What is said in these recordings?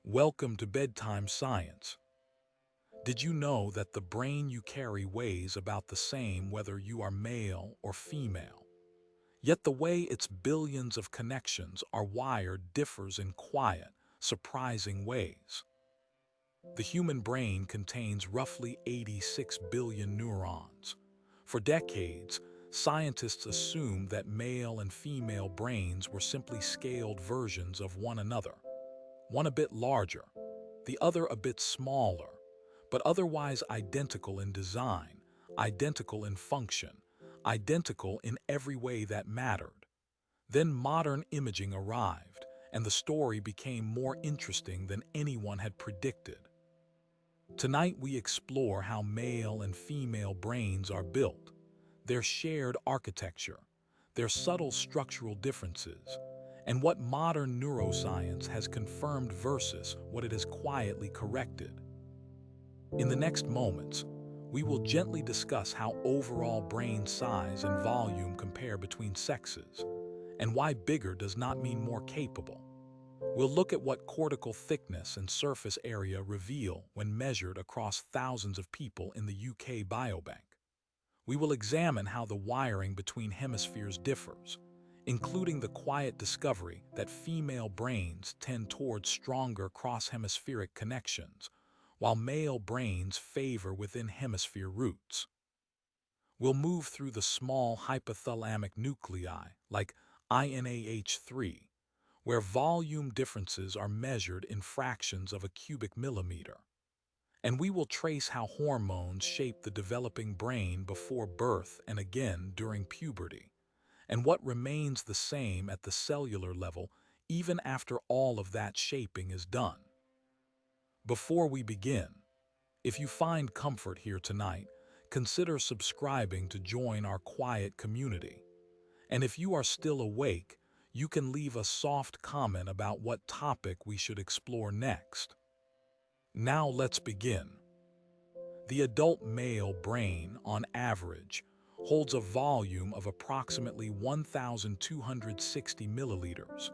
Welcome to Bedtime Science. Did you know that the brain you carry weighs about the same whether you are male or female? Yet the way its billions of connections are wired differs in quiet, surprising ways. The human brain contains roughly 86 billion neurons. For decades, scientists assumed that male and female brains were simply scaled versions of one another, one a bit larger, the other a bit smaller, but otherwise identical in design, identical in function, identical in every way that mattered. Then modern imaging arrived, and the story became more interesting than anyone had predicted. Tonight we explore how male and female brains are built, their shared architecture, their subtle structural differences, and what modern neuroscience has confirmed versus what it has quietly corrected. In the next moments, we will gently discuss how overall brain size and volume compare between sexes, and why bigger does not mean more capable. We'll look at what cortical thickness and surface area reveal when measured across thousands of people in the UK Biobank. We will examine how the wiring between hemispheres differs, including the quiet discovery that female brains tend towards stronger cross-hemispheric connections, while male brains favor within hemisphere roots. We'll move through the small hypothalamic nuclei, like INAH, where volume differences are measured in fractions of a cubic millimeter. And we will trace how hormones shape the developing brain before birth and again during puberty, and what remains the same at the cellular level even after all of that shaping is done. Before we begin, if you find comfort here tonight, consider subscribing to join our quiet community. And if you are still awake, you can leave a soft comment about what topic we should explore next. Now let's begin. The adult male brain, on average, holds a volume of approximately 1,260 milliliters.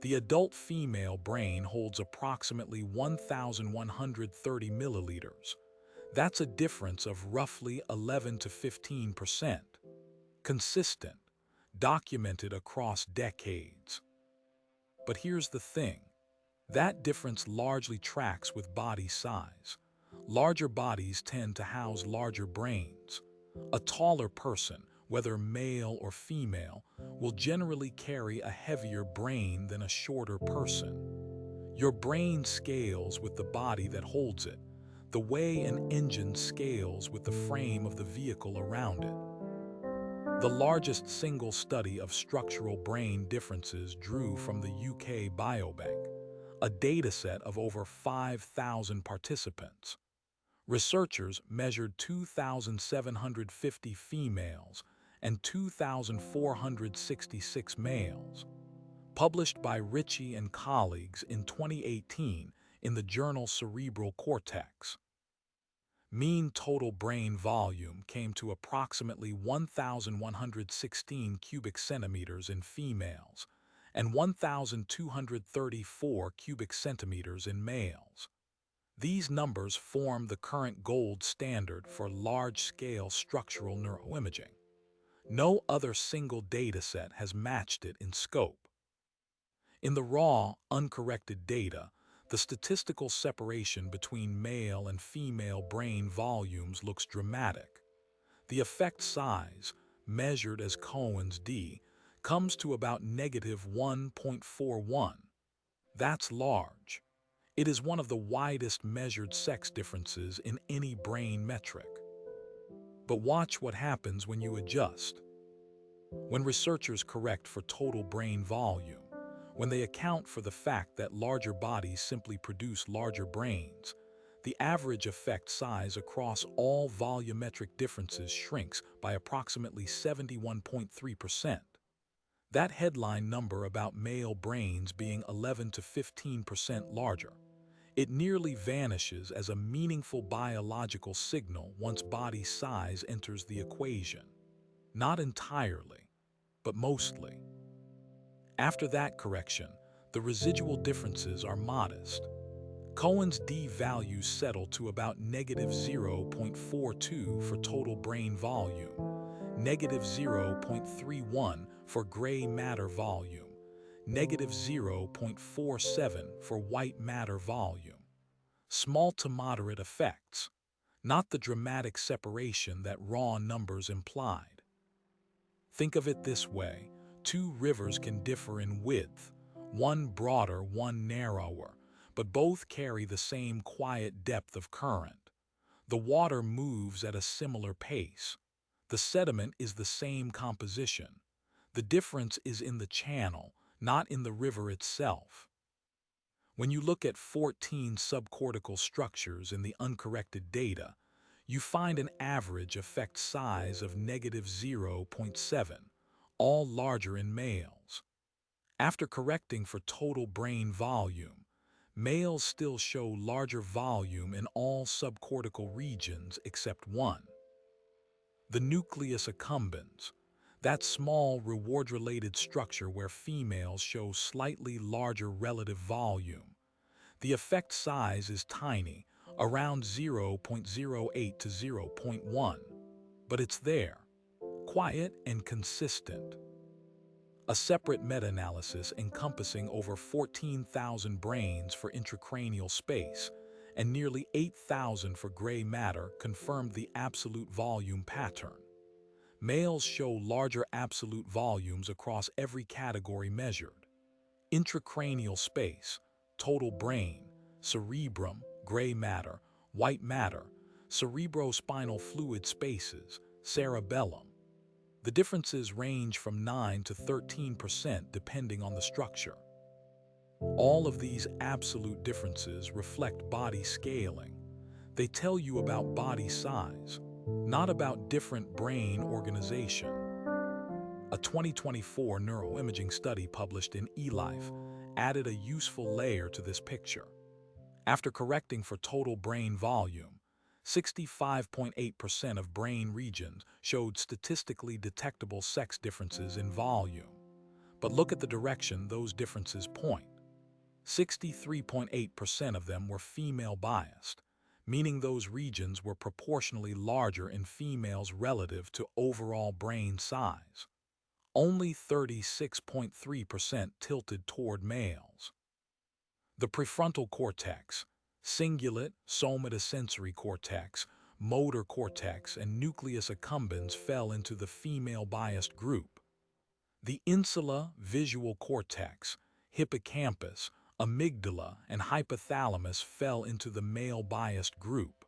The adult female brain holds approximately 1,130 milliliters. That's a difference of roughly 11 to 15%. Consistent, documented across decades. But here's the thing. That difference largely tracks with body size. Larger bodies tend to house larger brains. A taller person, whether male or female, will generally carry a heavier brain than a shorter person. Your brain scales with the body that holds it, the way an engine scales with the frame of the vehicle around it. The largest single study of structural brain differences drew from the UK Biobank, a dataset of over 5,000 participants. Researchers measured 2,750 females and 2,466 males. Published by Ritchie and colleagues in 2018 in the journal Cerebral Cortex. Mean total brain volume came to approximately 1,116 cubic centimeters in females and 1,234 cubic centimeters in males. These numbers form the current gold standard for large-scale structural neuroimaging. No other single dataset has matched it in scope. In the raw, uncorrected data, the statistical separation between male and female brain volumes looks dramatic. The effect size, measured as Cohen's d, comes to about negative 1.41. That's large. It is one of the widest measured sex differences in any brain metric. But watch what happens when you adjust. When researchers correct for total brain volume, when they account for the fact that larger bodies simply produce larger brains, the average effect size across all volumetric differences shrinks by approximately 71.3%. That headline number about male brains being 11 to 15% larger, it nearly vanishes as a meaningful biological signal once body size enters the equation. Not entirely, but mostly. After that correction, the residual differences are modest. Cohen's D values settle to about negative 0.42 for total brain volume, negative 0.31 for gray matter volume, negative 0.47 for white matter volume. Small to moderate effects, not the dramatic separation that raw numbers implied. Think of it this way: two rivers can differ in width, one broader, one narrower, but both carry the same quiet depth of current. The water moves at a similar pace. The sediment is the same composition. The difference is in the channel, not in the river itself. When you look at 14 subcortical structures in the uncorrected data, you find an average effect size of negative 0.7, all larger in males. After correcting for total brain volume, males still show larger volume in all subcortical regions except one. The nucleus accumbens, that small reward-related structure where females show slightly larger relative volume. The effect size is tiny, around 0.08 to 0.1, but it's there, quiet and consistent. A separate meta-analysis encompassing over 14,000 brains for intracranial space and nearly 8,000 for gray matter confirmed the absolute volume pattern. Males show larger absolute volumes across every category measured: intracranial space, total brain, cerebrum, gray matter, white matter, cerebrospinal fluid spaces, cerebellum. The differences range from 9 to 13% depending on the structure. All of these absolute differences reflect body scaling. They tell you about body size, not about different brain organization. A 2024 neuroimaging study published in eLife added a useful layer to this picture. After correcting for total brain volume, 65.8% of brain regions showed statistically detectable sex differences in volume. But look at the direction those differences point. 63.8% of them were female biased, meaning those regions were proportionally larger in females relative to overall brain size. Only 36.3% tilted toward males. The prefrontal cortex, cingulate, somatosensory cortex, motor cortex, and nucleus accumbens fell into the female-biased group. The insula, visual cortex, hippocampus, amygdala, and hypothalamus fell into the male-biased group.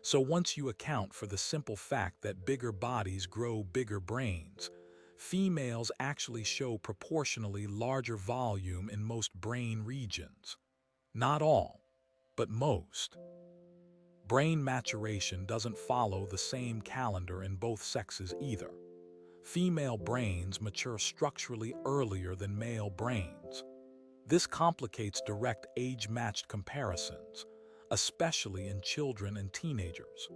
So once you account for the simple fact that bigger bodies grow bigger brains, females actually show proportionally larger volume in most brain regions. Not all, but most. Brain maturation doesn't follow the same calendar in both sexes either. Female brains mature structurally earlier than male brains. This complicates direct age-matched comparisons, especially in children and teenagers.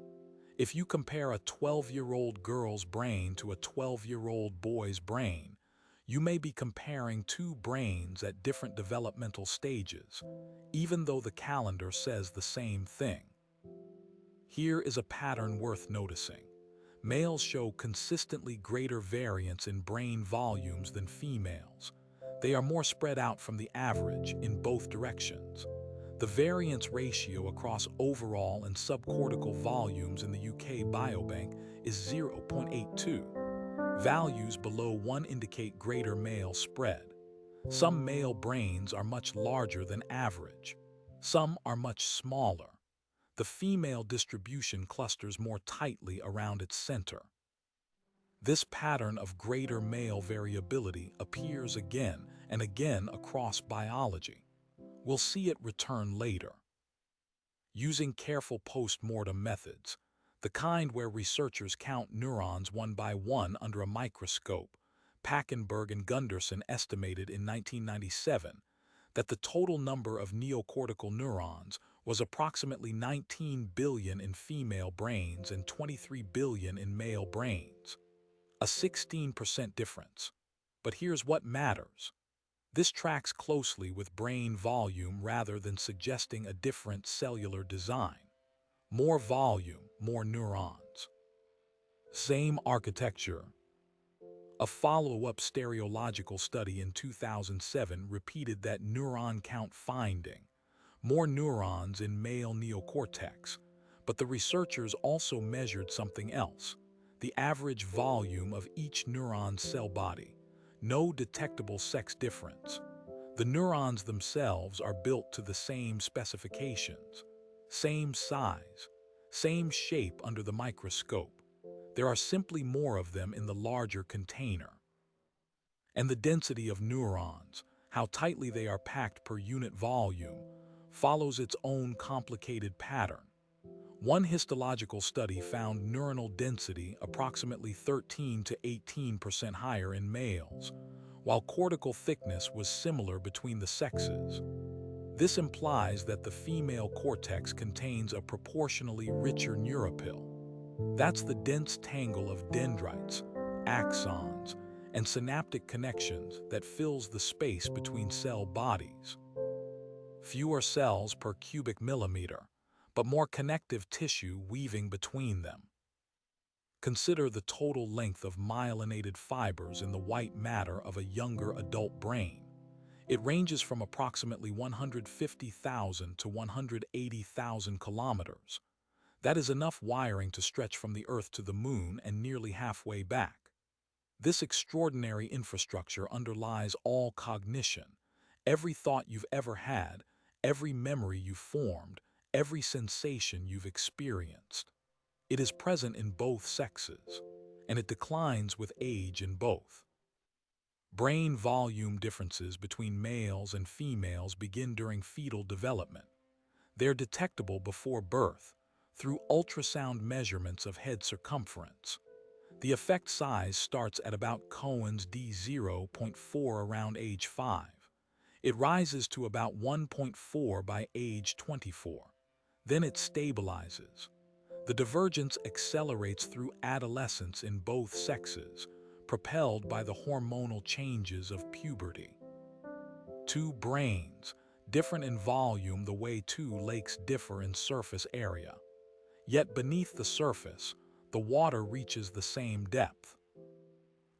If you compare a 12-year-old girl's brain to a 12-year-old boy's brain, you may be comparing two brains at different developmental stages, even though the calendar says the same thing. Here is a pattern worth noticing. Males show consistently greater variance in brain volumes than females. They are more spread out from the average in both directions. The variance ratio across overall and subcortical volumes in the UK Biobank is 0.82. Values below 1 indicate greater male spread. Some male brains are much larger than average. Some are much smaller. The female distribution clusters more tightly around its center. This pattern of greater male variability appears again and again across biology. We'll see it return later. Using careful post-mortem methods, the kind where researchers count neurons one by one under a microscope, Packenberg and Gunderson estimated in 1997 that the total number of neocortical neurons was approximately 19 billion in female brains and 23 billion in male brains. A 16% difference. But here's what matters. This tracks closely with brain volume rather than suggesting a different cellular design. More volume, more neurons. Same architecture. A follow-up stereological study in 2007 repeated that neuron count finding, more neurons in male neocortex, but the researchers also measured something else, the average volume of each neuron's cell body. No detectable sex difference. The neurons themselves are built to the same specifications, same size, same shape under the microscope. There are simply more of them in the larger container. And the density of neurons, how tightly they are packed per unit volume, follows its own complicated pattern. One histological study found neuronal density approximately 13 to 18% higher in males, while cortical thickness was similar between the sexes. This implies that the female cortex contains a proportionally richer neuropil. That's the dense tangle of dendrites, axons, and synaptic connections that fills the space between cell bodies. Fewer cells per cubic millimeter, but more connective tissue weaving between them. Consider the total length of myelinated fibers in the white matter of a younger adult brain. It ranges from approximately 150,000 to 180,000 kilometers. That is enough wiring to stretch from the Earth to the Moon and nearly halfway back. This extraordinary infrastructure underlies all cognition, every thought you've ever had, every memory you've formed, every sensation you've experienced. It is present in both sexes, and it declines with age in both. Brain volume differences between males and females begin during fetal development. They're detectable before birth, through ultrasound measurements of head circumference. The effect size starts at about Cohen's d0.4 around age 5. It rises to about 1.4 by age 24. Then it stabilizes. The divergence accelerates through adolescence in both sexes, propelled by the hormonal changes of puberty. Two brains, different in volume the way two lakes differ in surface area. Yet beneath the surface, the water reaches the same depth.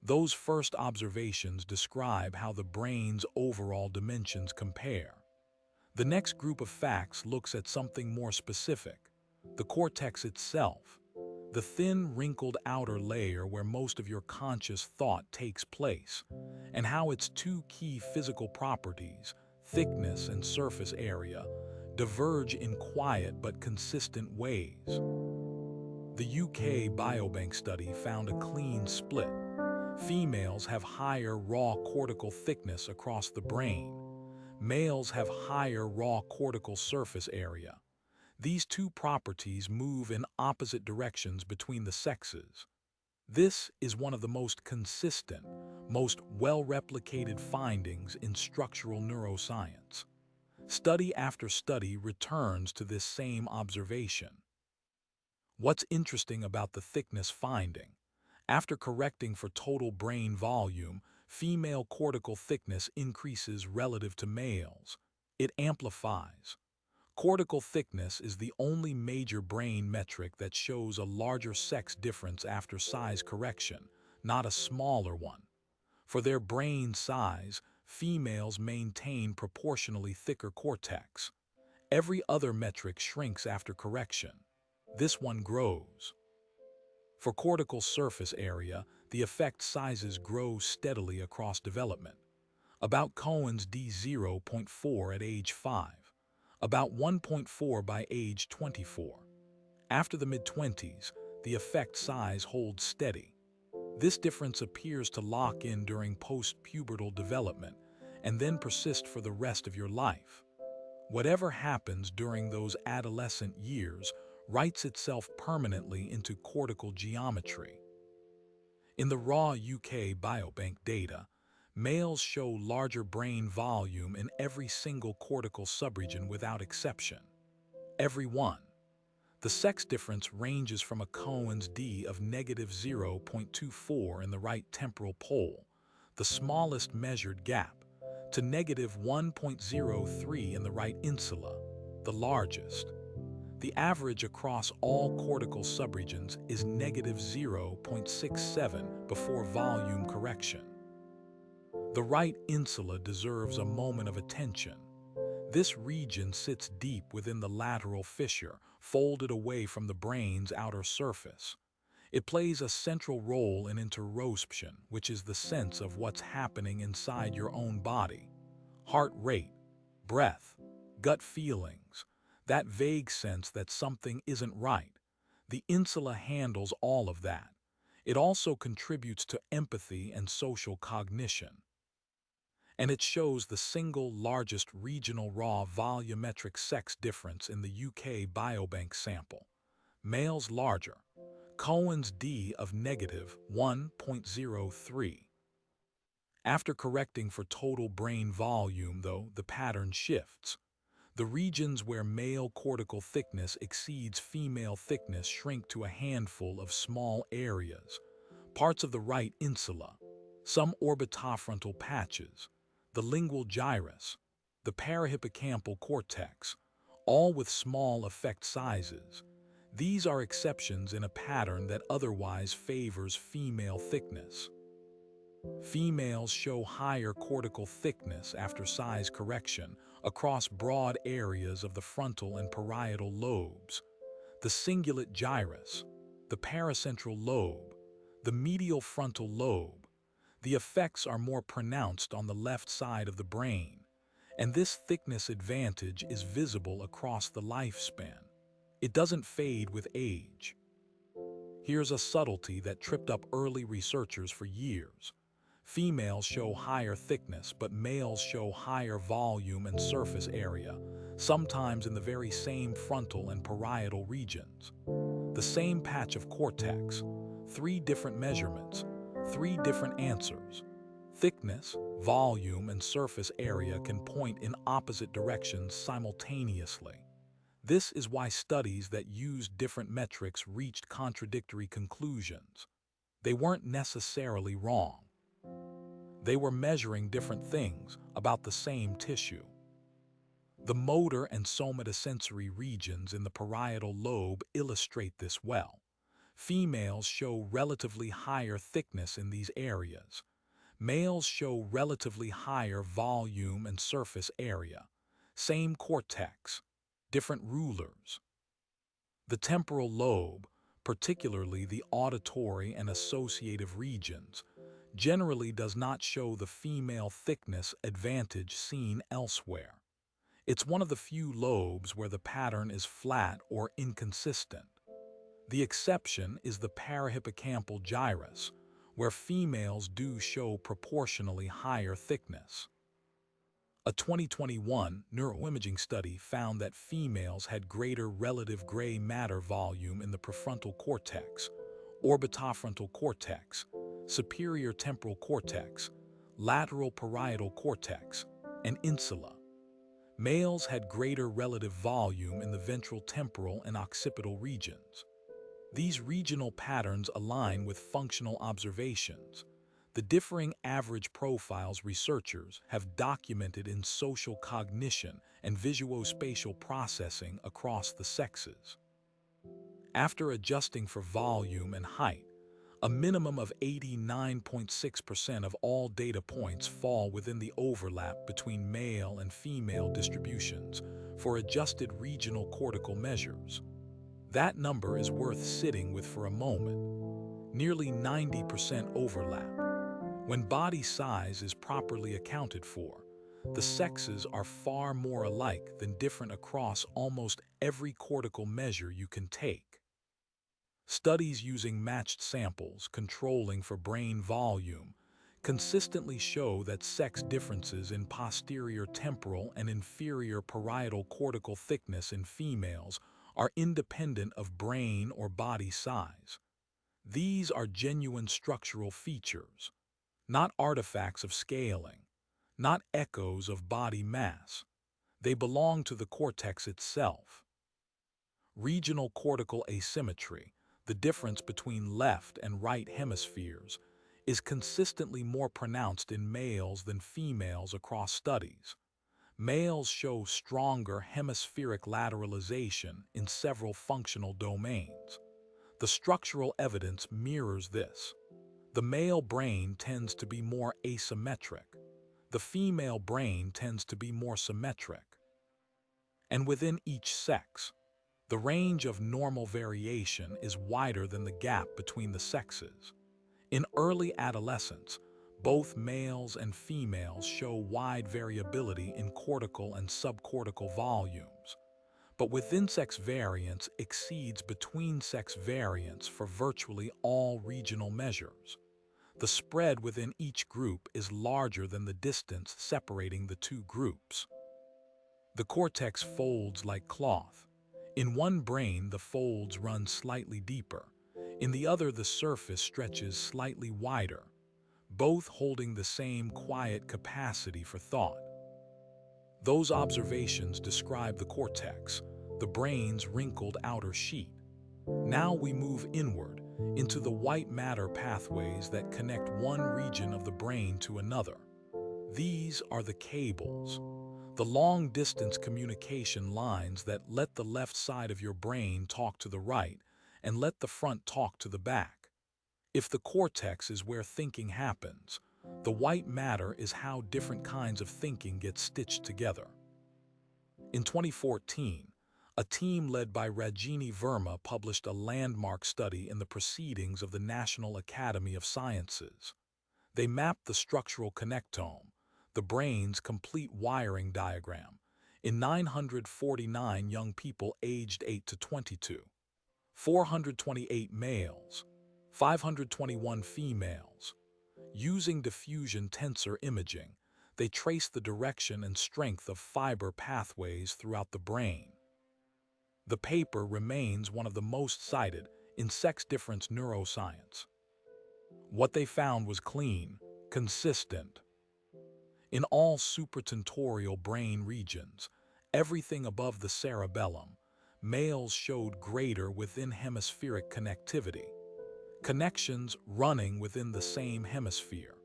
Those first observations describe how the brain's overall dimensions compare. The next group of facts looks at something more specific, the cortex itself, the thin, wrinkled outer layer where most of your conscious thought takes place, and how its two key physical properties, thickness and surface area, diverge in quiet but consistent ways. The UK Biobank study found a clean split. Females have higher raw cortical thickness across the brain. Males have higher raw cortical surface area. These two properties move in opposite directions between the sexes. This is one of the most consistent, most well-replicated findings in structural neuroscience. Study after study returns to this same observation. What's interesting about the thickness finding? After correcting for total brain volume, female cortical thickness increases relative to males. It amplifies. Cortical thickness is the only major brain metric that shows a larger sex difference after size correction, not a smaller one. For their brain size, females maintain proportionally thicker cortex. Every other metric shrinks after correction. This one grows. For cortical surface area, the effect sizes grow steadily across development. About Cohen's d0.4 at age 5. About 1.4 by age 24. After the mid-20s, the effect size holds steady. This difference appears to lock in during post-pubertal development and then persist for the rest of your life. Whatever happens during those adolescent years writes itself permanently into cortical geometry. In the raw UK Biobank data, males show larger brain volume in every single cortical subregion without exception. Every one. The sex difference ranges from a Cohen's d of -0.24 in the right temporal pole, the smallest measured gap, to negative 1.03 in the right insula, the largest. The average across all cortical subregions is negative 0.67 before volume correction. The right insula deserves a moment of attention. This region sits deep within the lateral fissure, folded away from the brain's outer surface. It plays a central role in interoception, which is the sense of what's happening inside your own body. Heart rate, breath, gut feelings, that vague sense that something isn't right. The insula handles all of that. It also contributes to empathy and social cognition. And it shows the single largest regional raw volumetric sex difference in the UK Biobank sample. Males larger, Cohen's d of negative 1.03. After correcting for total brain volume, though, the pattern shifts. The regions where male cortical thickness exceeds female thickness shrink to a handful of small areas, parts of the right insula, some orbitofrontal patches, the lingual gyrus, the parahippocampal cortex, all with small effect sizes. These are exceptions in a pattern that otherwise favors female thickness. Females show higher cortical thickness after size correction across broad areas of the frontal and parietal lobes, the cingulate gyrus, the paracentral lobe, the medial frontal lobe. The effects are more pronounced on the left side of the brain, and this thickness advantage is visible across the lifespan. It doesn't fade with age. Here's a subtlety that tripped up early researchers for years. Females show higher thickness, but males show higher volume and surface area, sometimes in the very same frontal and parietal regions. The same patch of cortex, 3 different measurements, 3 different answers. Thickness, volume, and surface area can point in opposite directions simultaneously. This is why studies that used different metrics reached contradictory conclusions. They weren't necessarily wrong. They were measuring different things about the same tissue. The motor and somatosensory regions in the parietal lobe illustrate this well. Females show relatively higher thickness in these areas. Males show relatively higher volume and surface area. Same cortex, different rulers. The temporal lobe, particularly the auditory and associative regions, generally does not show the female thickness advantage seen elsewhere. It's one of the few lobes where the pattern is flat or inconsistent. The exception is the parahippocampal gyrus, where females do show proportionally higher thickness. A 2021 neuroimaging study found that females had greater relative gray matter volume in the prefrontal cortex, orbitofrontal cortex, superior temporal cortex, lateral parietal cortex, and insula. Males had greater relative volume in the ventral temporal and occipital regions. These regional patterns align with functional observations. The differing average profiles researchers have documented in social cognition and visuospatial processing across the sexes. After adjusting for volume and height, a minimum of 89.6% of all data points fall within the overlap between male and female distributions for adjusted regional cortical measures. That number is worth sitting with for a moment. Nearly 90% overlap. When body size is properly accounted for, the sexes are far more alike than different across almost every cortical measure you can take. Studies using matched samples controlling for brain volume consistently show that sex differences in posterior temporal and inferior parietal cortical thickness in females are independent of brain or body size. These are genuine structural features, not artifacts of scaling, not echoes of body mass. They belong to the cortex itself. Regional cortical asymmetry, the difference between left and right hemispheres, is consistently more pronounced in males than females across studies. Males show stronger hemispheric lateralization in several functional domains. The structural evidence mirrors this. The male brain tends to be more asymmetric. The female brain tends to be more symmetric. And within each sex, the range of normal variation is wider than the gap between the sexes. In early adolescence, both males and females show wide variability in cortical and subcortical volumes, but within-sex variance exceeds between-sex variance for virtually all regional measures. The spread within each group is larger than the distance separating the two groups. The cortex folds like cloth. In one brain, the folds run slightly deeper. In the other, the surface stretches slightly wider, both holding the same quiet capacity for thought. Those observations describe the cortex, the brain's wrinkled outer sheet. Now we move inward into the white matter pathways that connect one region of the brain to another. These are the cables, the long-distance communication lines that let the left side of your brain talk to the right and let the front talk to the back. If the cortex is where thinking happens, the white matter is how different kinds of thinking get stitched together. In 2014, a team led by Rajini Verma published a landmark study in the Proceedings of the National Academy of Sciences. They mapped the structural connectome, the brain's complete wiring diagram, in 949 young people aged 8 to 22, 428 males, 521 females. Using diffusion tensor imaging, they traced the direction and strength of fiber pathways throughout the brain. The paper remains one of the most cited in sex difference neuroscience. What they found was clean, consistent. In all supratentorial brain regions, everything above the cerebellum, males showed greater within hemispheric connectivity, connections running within the same hemisphere.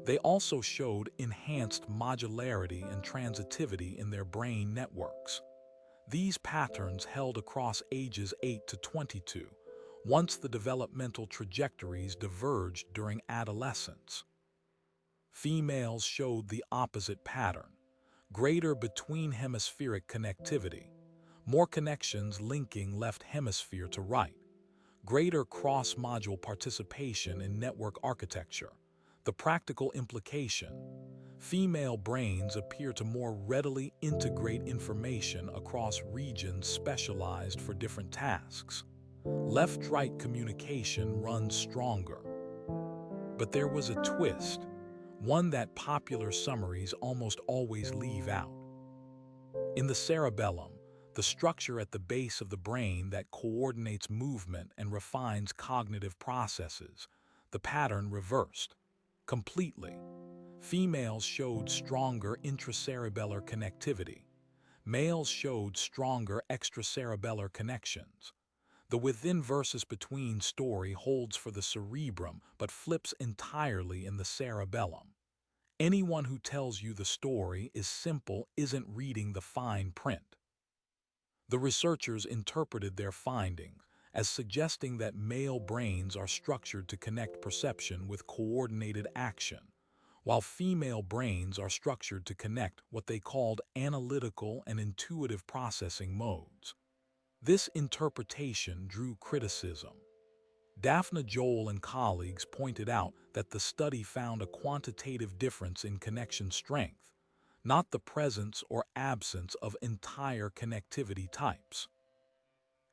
They also showed enhanced modularity and transitivity in their brain networks. These patterns held across ages 8 to 22, once the developmental trajectories diverged during adolescence. Females showed the opposite pattern, greater between hemispheric connectivity, more connections linking left hemisphere to right, greater cross-module participation in network architecture. The practical implication: female brains appear to more readily integrate information across regions specialized for different tasks. Left-right communication runs stronger. But there was a twist, one that popular summaries almost always leave out. In the cerebellum, the structure at the base of the brain that coordinates movement and refines cognitive processes, the pattern reversed completely. Females showed stronger intracerebellar connectivity. Males showed stronger extracerebellar connections. The within versus between story holds for the cerebrum but flips entirely in the cerebellum. Anyone who tells you the story is simple isn't reading the fine print. The researchers interpreted their findings as suggesting that male brains are structured to connect perception with coordinated action, while female brains are structured to connect what they called analytical and intuitive processing modes. This interpretation drew criticism. Daphne Joel and colleagues pointed out that the study found a quantitative difference in connection strength, not the presence or absence of entire connectivity types.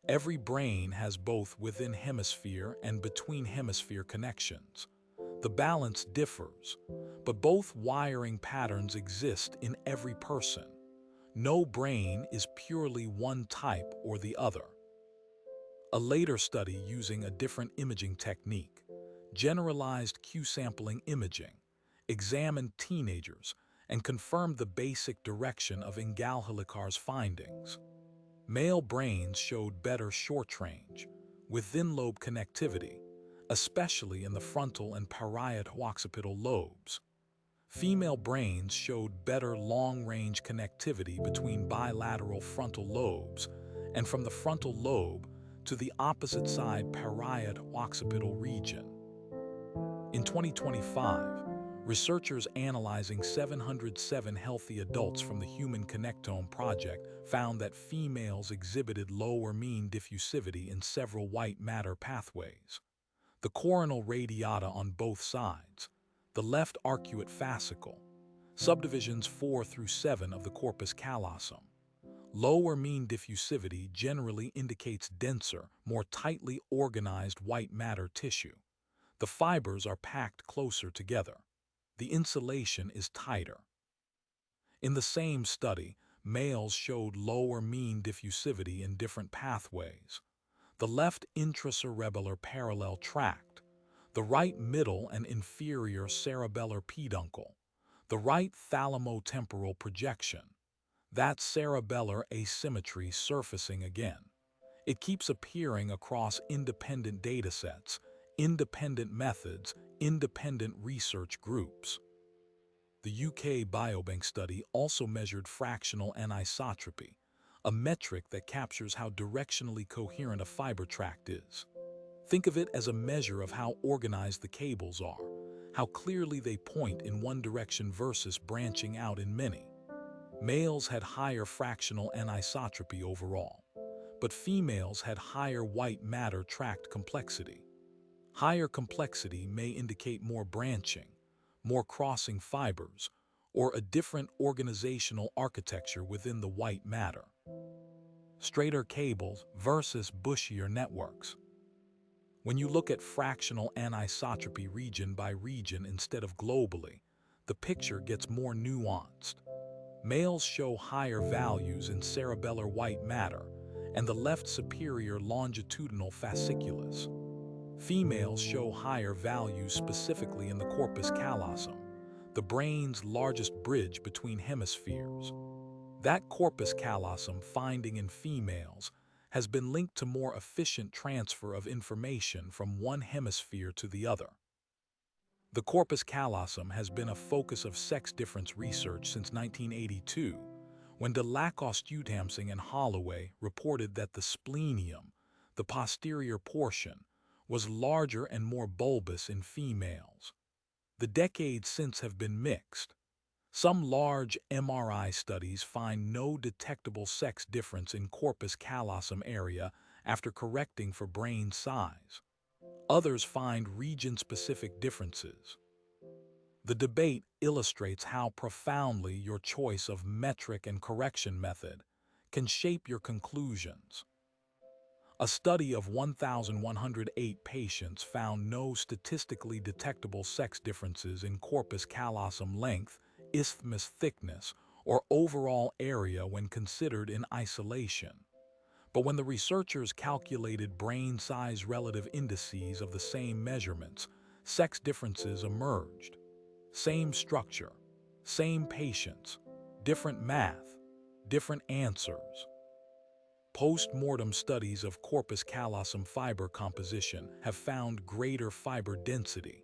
Every brain has both within hemisphere and between hemisphere connections. The balance differs, but both wiring patterns exist in every person. No brain is purely one type or the other. A later study using a different imaging technique, generalized Q-sampling imaging, examined teenagers and confirmed the basic direction of Ingal-Helikar's findings. Male brains showed better short-range, within-lobe connectivity, especially in the frontal and parieto-occipital lobes. Female brains showed better long-range connectivity between bilateral frontal lobes and from the frontal lobe to the opposite side parieto-occipital region. In 2025, researchers analyzing 707 healthy adults from the Human Connectome Project found that females exhibited low or mean diffusivity in several white matter pathways. The coronal radiata on both sides, the left arcuate fascicle, subdivisions 4 through 7 of the corpus callosum. Low or mean diffusivity generally indicates denser, more tightly organized white matter tissue. The fibers are packed closer together. The insulation is tighter. In the same study, males showed low or mean diffusivity in different pathways. The left intracerebellar parallel tract, the right middle and inferior cerebellar peduncle, the right thalamotemporal projection, that cerebellar asymmetry surfacing again. It keeps appearing across independent datasets, independent methods, independent research groups. The UK Biobank study also measured fractional anisotropy, a metric that captures how directionally coherent a fiber tract is. Think of it as a measure of how organized the cables are, how clearly they point in one direction versus branching out in many. Males had higher fractional anisotropy overall, but females had higher white matter tract complexity. Higher complexity may indicate more branching, more crossing fibers, or a different organizational architecture within the white matter. Straighter cables versus bushier networks. When you look at fractional anisotropy region by region instead of globally, the picture gets more nuanced. Males show higher values in cerebellar white matter and the left superior longitudinal fasciculus. Females show higher values specifically in the corpus callosum, the brain's largest bridge between hemispheres. That corpus callosum finding in females has been linked to more efficient transfer of information from one hemisphere to the other. The corpus callosum has been a focus of sex difference research since 1982, when de Lacoste-Utamsing and Holloway reported that the splenium, the posterior portion, was larger and more bulbous in females. The decades since have been mixed. Some large MRI studies find no detectable sex difference in corpus callosum area after correcting for brain size. Others find region-specific differences. The debate illustrates how profoundly your choice of metric and correction method can shape your conclusions. A study of 1,108 patients found no statistically detectable sex differences in corpus callosum length, isthmus thickness, or overall area when considered in isolation. But when the researchers calculated brain size relative indices of the same measurements, sex differences emerged. Same structure, same patients, different math, different answers. Post-mortem studies of corpus callosum fiber composition have found greater fiber density,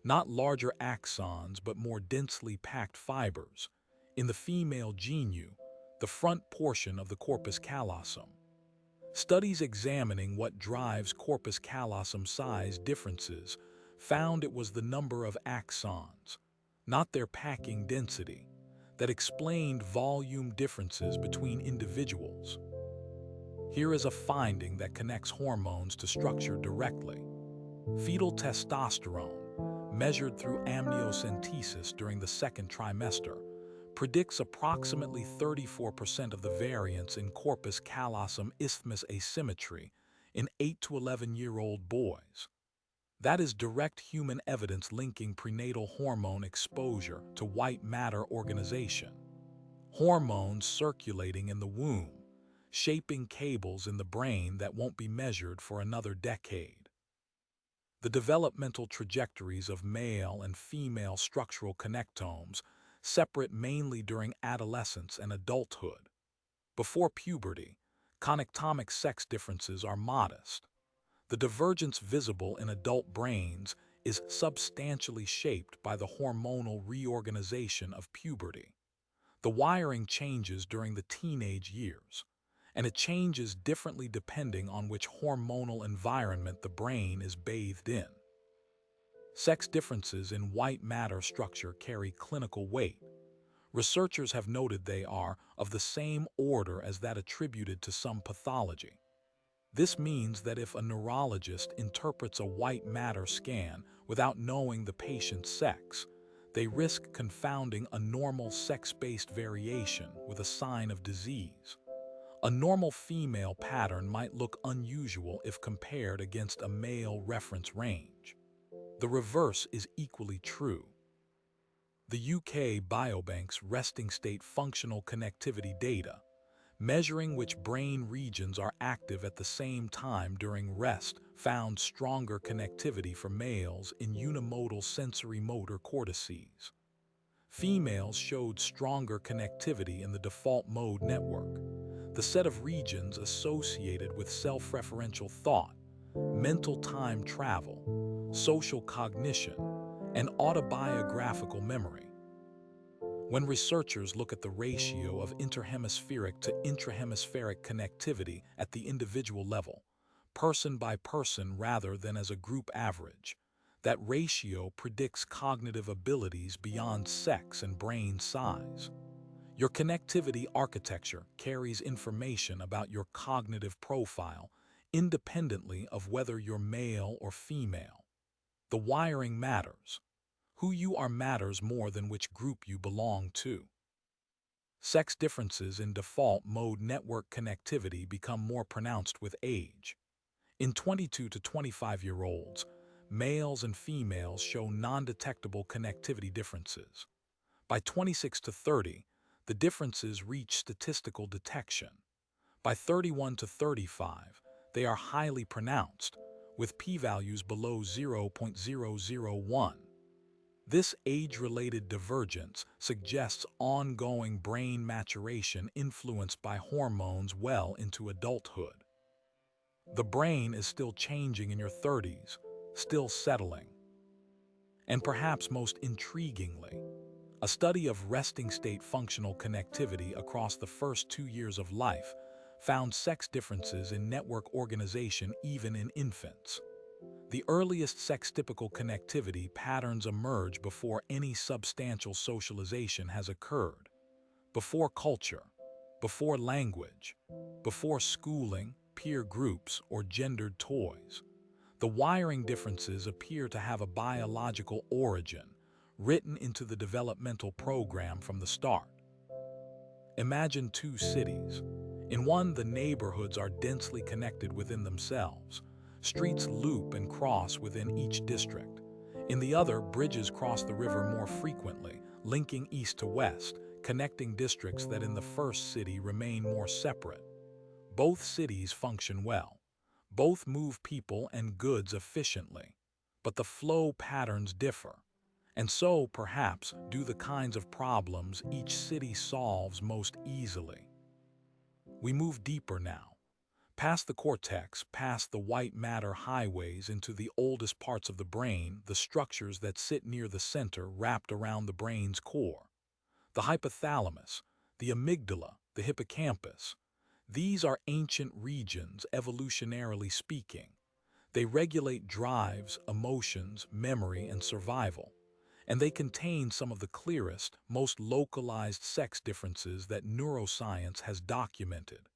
not larger axons but more densely packed fibers, in the female genu, the front portion of the corpus callosum. Studies examining what drives corpus callosum size differences found it was the number of axons, not their packing density, that explained volume differences between individuals. Here is a finding that connects hormones to structure directly. Fetal testosterone, measured through amniocentesis during the second trimester, predicts approximately 34% of the variance in corpus callosum isthmus asymmetry in 8 to 11-year-old boys. That is direct human evidence linking prenatal hormone exposure to white matter organization. Hormones circulating in the womb, shaping cables in the brain that won't be measured for another decade. The developmental trajectories of male and female structural connectomes separate mainly during adolescence and adulthood. Before puberty, connectomic sex differences are modest. The divergence visible in adult brains is substantially shaped by the hormonal reorganization of puberty. The wiring changes during the teenage years, and it changes differently depending on which hormonal environment the brain is bathed in. Sex differences in white matter structure carry clinical weight. Researchers have noted they are of the same order as that attributed to some pathology. This means that if a neurologist interprets a white matter scan without knowing the patient's sex, they risk confounding a normal sex-based variation with a sign of disease. A normal female pattern might look unusual if compared against a male reference range. The reverse is equally true. The UK Biobank's resting state functional connectivity data, measuring which brain regions are active at the same time during rest, found stronger connectivity for males in unimodal sensory motor cortices. Females showed stronger connectivity in the default mode network, the set of regions associated with self-referential thought, mental time travel, social cognition, and autobiographical memory. When researchers look at the ratio of interhemispheric to intrahemispheric connectivity at the individual level, person by person rather than as a group average, that ratio predicts cognitive abilities beyond sex and brain size. Your connectivity architecture carries information about your cognitive profile independently of whether you're male or female. The wiring matters. Who you are matters more than which group you belong to. Sex differences in default mode network connectivity become more pronounced with age. In 22 to 25-year-olds, males and females show non-detectable connectivity differences. By 26 to 30, the differences reach statistical detection. By 31 to 35, they are highly pronounced, with p-values below 0.001. This age-related divergence suggests ongoing brain maturation influenced by hormones well into adulthood. The brain is still changing in your 30s, still settling. And perhaps most intriguingly, a study of resting state functional connectivity across the first 2 years of life found sex differences in network organization even in infants. The earliest sex-typical connectivity patterns emerge before any substantial socialization has occurred, before culture, before language, before schooling, peer groups, or gendered toys. The wiring differences appear to have a biological origin, written into the developmental program from the start. Imagine two cities. In one, the neighborhoods are densely connected within themselves. Streets loop and cross within each district. In the other, bridges cross the river more frequently, linking east to west, connecting districts that in the first city remain more separate. Both cities function well. Both move people and goods efficiently. But the flow patterns differ. And so, perhaps, do the kinds of problems each city solves most easily. We move deeper now. Past the cortex, past the white matter highways into the oldest parts of the brain, the structures that sit near the center wrapped around the brain's core. The hypothalamus, the amygdala, the hippocampus. These are ancient regions, evolutionarily speaking. They regulate drives, emotions, memory, and survival. And they contain some of the clearest, most localized sex differences that neuroscience has documented.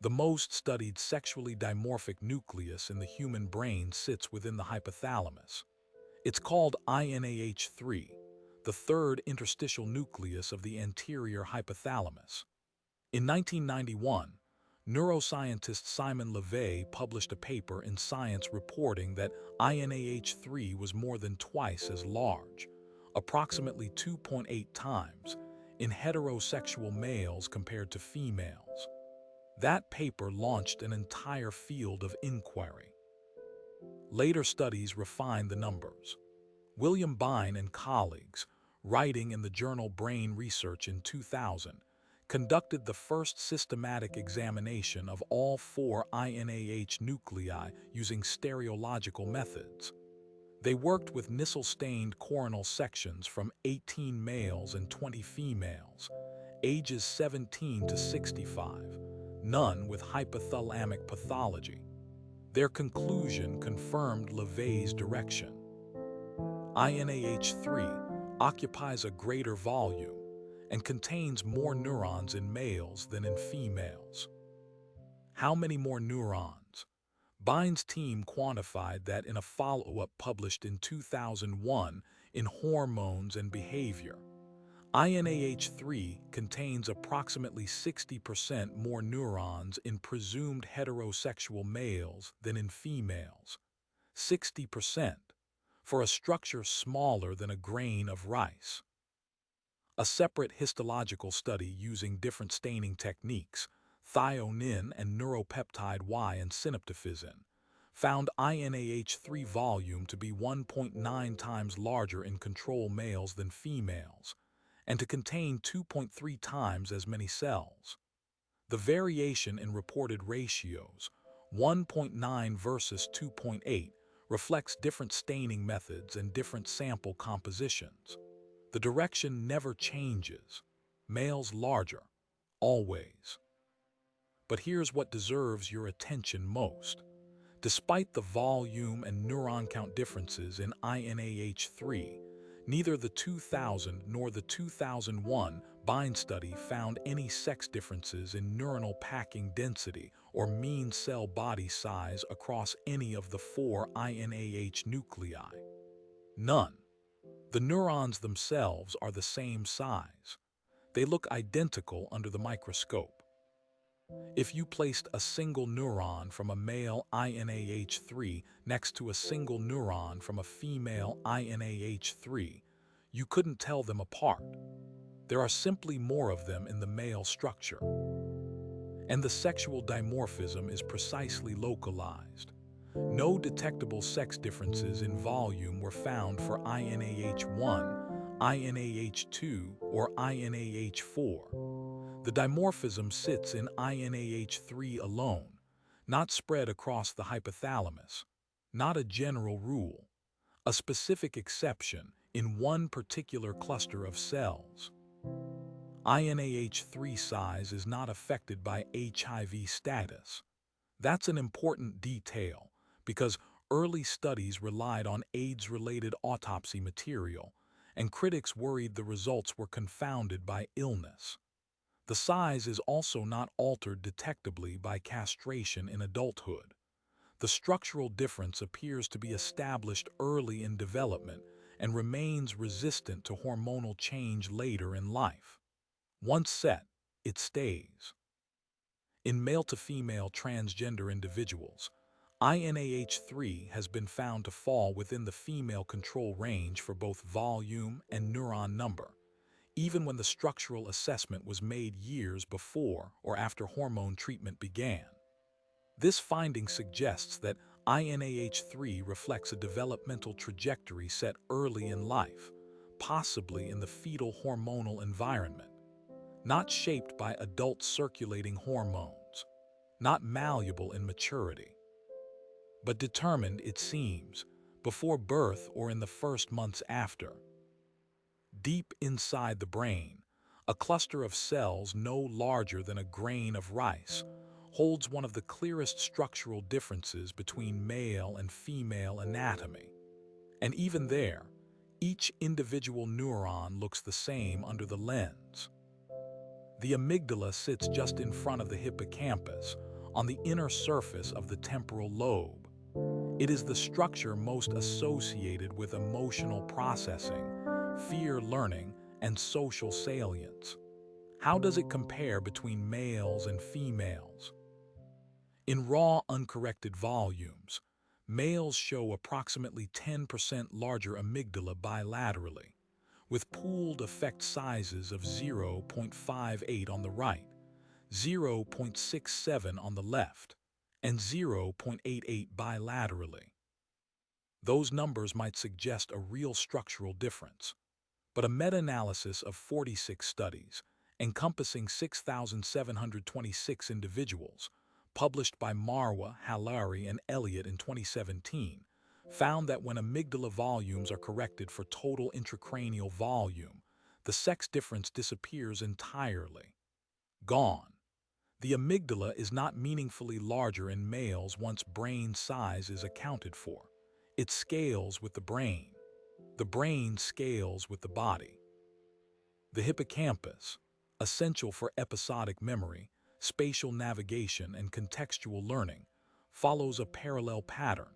The most studied sexually dimorphic nucleus in the human brain sits within the hypothalamus. It's called INAH3, the third interstitial nucleus of the anterior hypothalamus. In 1991, neuroscientist Simon LeVay published a paper in Science reporting that INAH3 was more than twice as large, approximately 2.8 times, in heterosexual males compared to females. That paper launched an entire field of inquiry. Later studies refined the numbers. William Bine and colleagues, writing in the journal Brain Research in 2000, conducted the first systematic examination of all 4 INAH nuclei using stereological methods. They worked with Nissl-stained coronal sections from 18 males and 20 females, ages 17 to 65, none with hypothalamic pathology. Their conclusion confirmed LeVay's direction. INAH3 occupies a greater volume and contains more neurons in males than in females. How many more neurons? Bind's team quantified that in a follow-up published in 2001 in Hormones and Behavior. INAH3 contains approximately 60% more neurons in presumed heterosexual males than in females. 60%, for a structure smaller than a grain of rice. A separate histological study using different staining techniques, thionin and neuropeptide Y and synaptophysin, found INAH3 volume to be 1.9 times larger in control males than females, and to contain 2.3 times as many cells. The variation in reported ratios, 1.9 versus 2.8, reflects different staining methods and different sample compositions. The direction never changes. Males larger, always. But here's what deserves your attention most. Despite the volume and neuron count differences in INAH3, neither the 2000 nor the 2001 Bind study found any sex differences in neuronal packing density or mean cell body size across any of the 4 INAH nuclei. None. The neurons themselves are the same size. They look identical under the microscope. If you placed a single neuron from a male INAH3 next to a single neuron from a female INAH3, you couldn't tell them apart. There are simply more of them in the male structure. And the sexual dimorphism is precisely localized. No detectable sex differences in volume were found for INAH1, INAH2, or INAH4. The dimorphism sits in INAH3 alone, not spread across the hypothalamus, not a general rule, a specific exception in one particular cluster of cells. INAH3 size is not affected by HIV status. That's an important detail because early studies relied on AIDS-related autopsy material, and critics worried the results were confounded by illness. The size is also not altered detectably by castration in adulthood. The structural difference appears to be established early in development and remains resistant to hormonal change later in life. Once set, it stays. In male-to-female transgender individuals, INAH3 has been found to fall within the female control range for both volume and neuron number, even when the structural assessment was made years before or after hormone treatment began. This finding suggests that INAH3 reflects a developmental trajectory set early in life, possibly in the fetal hormonal environment, not shaped by adult circulating hormones, not malleable in maturity, but determined, it seems, before birth or in the first months after. Deep inside the brain, a cluster of cells no larger than a grain of rice holds one of the clearest structural differences between male and female anatomy. And even there, each individual neuron looks the same under the lens. The amygdala sits just in front of the hippocampus, on the inner surface of the temporal lobe. It is the structure most associated with emotional processing, fear learning, and social salience. How does it compare between males and females? In raw, uncorrected volumes, males show approximately 10% larger amygdala bilaterally, with pooled effect sizes of 0.58 on the right, 0.67 on the left, and 0.88 bilaterally. Those numbers might suggest a real structural difference, but a meta-analysis of 46 studies encompassing 6,726 individuals, published by Marwa, Halari, and Elliott in 2017, found that when amygdala volumes are corrected for total intracranial volume, the sex difference disappears entirely. Gone. The amygdala is not meaningfully larger in males once brain size is accounted for. It scales with the brain. The brain scales with the body. The hippocampus, essential for episodic memory, spatial navigation, and contextual learning, follows a parallel pattern.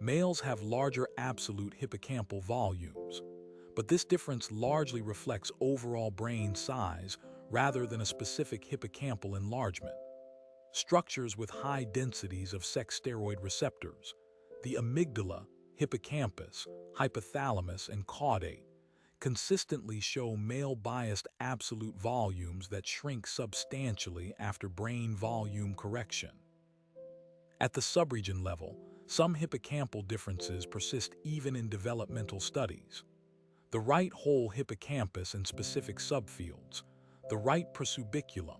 Males have larger absolute hippocampal volumes, but this difference largely reflects overall brain size rather than a specific hippocampal enlargement. Structures with high densities of sex steroid receptors, the amygdala, hippocampus, hypothalamus, and caudate, consistently show male-biased absolute volumes that shrink substantially after brain volume correction. At the subregion level, some hippocampal differences persist even in developmental studies. The right whole hippocampus and specific subfields, the right prosubiculum,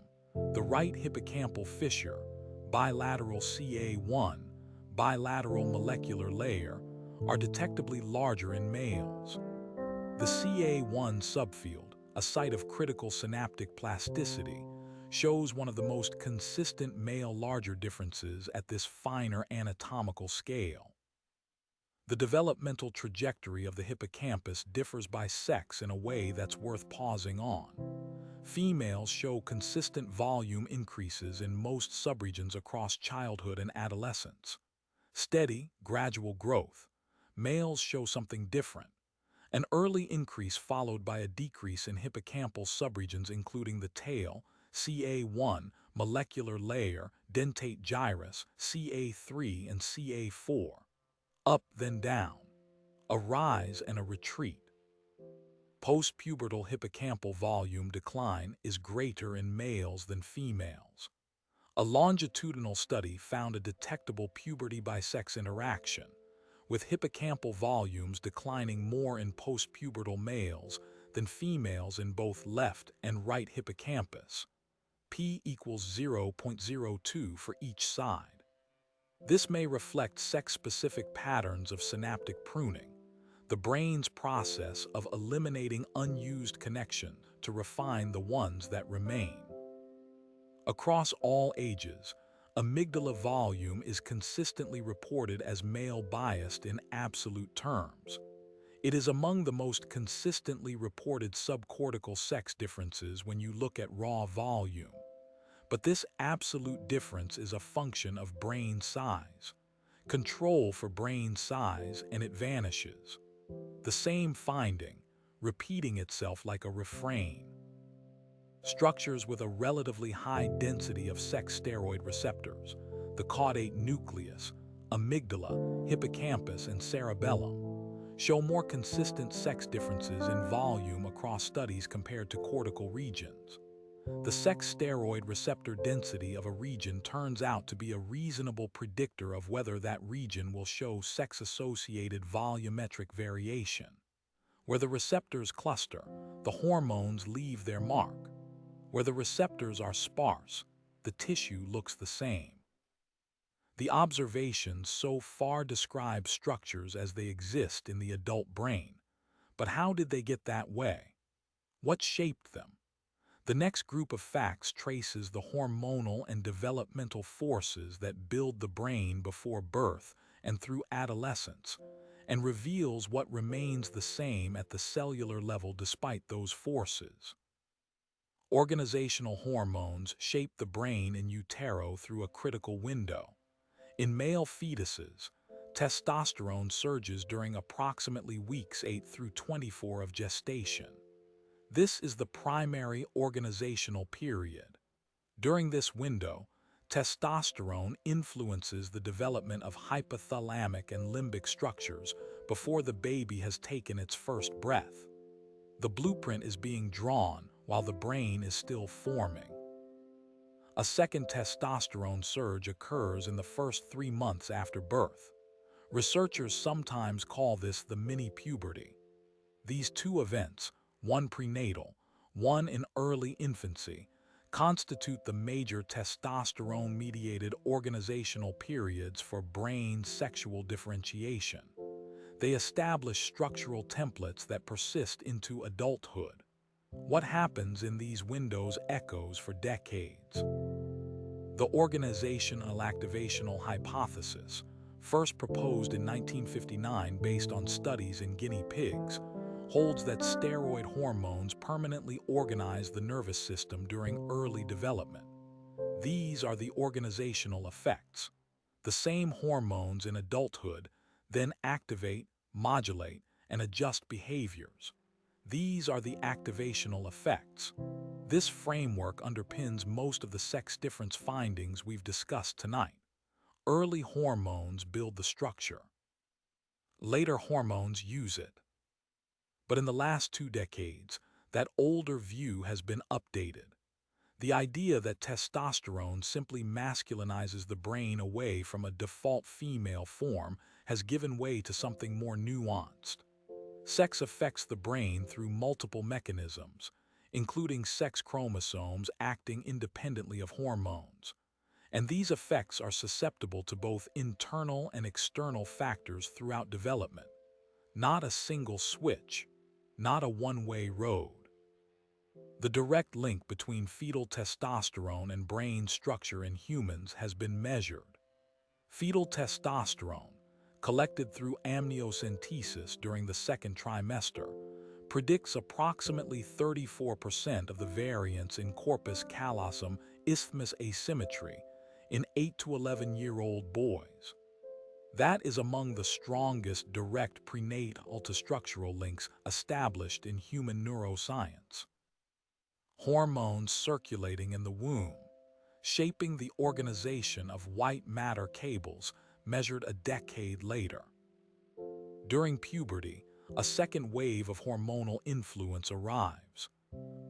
the right hippocampal fissure, bilateral CA1, bilateral molecular layer, are detectably larger in males. The CA1 subfield, a site of critical synaptic plasticity, shows one of the most consistent male larger differences at this finer anatomical scale. The developmental trajectory of the hippocampus differs by sex in a way that's worth pausing on. Females show consistent volume increases in most subregions across childhood and adolescence. Steady, gradual growth. Males show something different. An early increase followed by a decrease in hippocampal subregions including the tail, CA1, molecular layer, dentate gyrus, CA3 and CA4. Up then down. A rise and a retreat. Postpubertal hippocampal volume decline is greater in males than females. A longitudinal study found a detectable puberty by sex interaction, with hippocampal volumes declining more in postpubertal males than females in both left and right hippocampus. P equals 0.02 for each side. This may reflect sex-specific patterns of synaptic pruning, the brain's process of eliminating unused connection to refine the ones that remain. Across all ages, amygdala volume is consistently reported as male-biased in absolute terms. It is among the most consistently reported subcortical sex differences when you look at raw volume. But this absolute difference is a function of brain size. Control for brain size and it vanishes. The same finding, repeating itself like a refrain. Structures with a relatively high density of sex steroid receptors, the caudate nucleus, amygdala, hippocampus, and cerebellum, show more consistent sex differences in volume across studies compared to cortical regions. The sex steroid receptor density of a region turns out to be a reasonable predictor of whether that region will show sex-associated volumetric variation. Where the receptors cluster, the hormones leave their mark. Where the receptors are sparse, the tissue looks the same. The observations so far describe structures as they exist in the adult brain. But how did they get that way? What shaped them? The next group of facts traces the hormonal and developmental forces that build the brain before birth and through adolescence, and reveals what remains the same at the cellular level despite those forces. Organizational hormones shape the brain in utero through a critical window. In male fetuses, testosterone surges during approximately weeks 8 through 24 of gestation. This is the primary organizational period. During this window, testosterone influences the development of hypothalamic and limbic structures before the baby has taken its first breath. The blueprint is being drawn while the brain is still forming. A second testosterone surge occurs in the first 3 months after birth. Researchers sometimes call this the mini-puberty. These two events, one prenatal, one in early infancy, constitute the major testosterone-mediated organizational periods for brain sexual differentiation. They establish structural templates that persist into adulthood. What happens in these windows echoes for decades. The organizational activational hypothesis, first proposed in 1959 based on studies in guinea pigs, holds that steroid hormones permanently organize the nervous system during early development. These are the organizational effects. The same hormones in adulthood then activate, modulate, and adjust behaviors. These are the activational effects. This framework underpins most of the sex difference findings we've discussed tonight. Early hormones build the structure. Later hormones use it. But in the last 2 decades, that older view has been updated. The idea that testosterone simply masculinizes the brain away from a default female form has given way to something more nuanced. Sex affects the brain through multiple mechanisms, including sex chromosomes acting independently of hormones. And these effects are susceptible to both internal and external factors throughout development. Not a single switch, not a one-way road. The direct link between fetal testosterone and brain structure in humans has been measured. Fetal testosterone, collected through amniocentesis during the second trimester, predicts approximately 34% of the variance in corpus callosum isthmus asymmetry in 8 to 11-year-old boys. That is among the strongest direct prenatal to structural links established in human neuroscience. Hormones circulating in the womb, shaping the organization of white matter cables measured a decade later. During puberty, a second wave of hormonal influence arrives.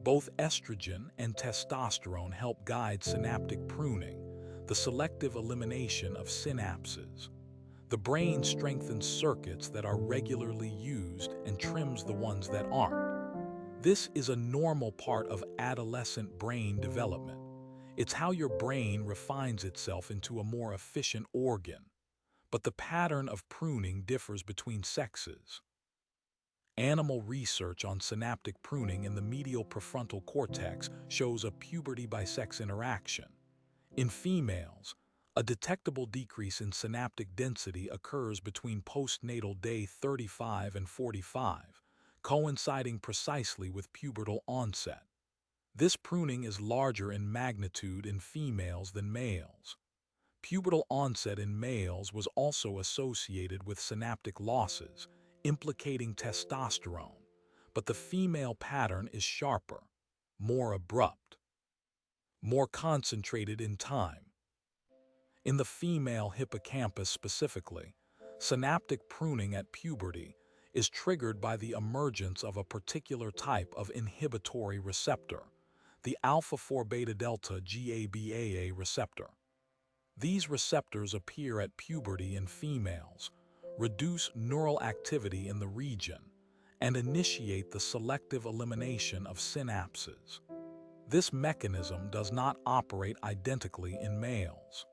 Both estrogen and testosterone help guide synaptic pruning, the selective elimination of synapses. The brain strengthens circuits that are regularly used and trims the ones that aren't. This is a normal part of adolescent brain development. It's how your brain refines itself into a more efficient organ. But the pattern of pruning differs between sexes. Animal research on synaptic pruning in the medial prefrontal cortex shows a puberty-by-sex interaction. In females, a detectable decrease in synaptic density occurs between postnatal day 35 and 45, coinciding precisely with pubertal onset. This pruning is larger in magnitude in females than males. Pubertal onset in males was also associated with synaptic losses, implicating testosterone, but the female pattern is sharper, more abrupt, more concentrated in time. In the female hippocampus specifically, synaptic pruning at puberty is triggered by the emergence of a particular type of inhibitory receptor, the alpha-4-beta-delta GABAA receptor. These receptors appear at puberty in females, reduce neural activity in the region, and initiate the selective elimination of synapses. This mechanism does not operate identically in males.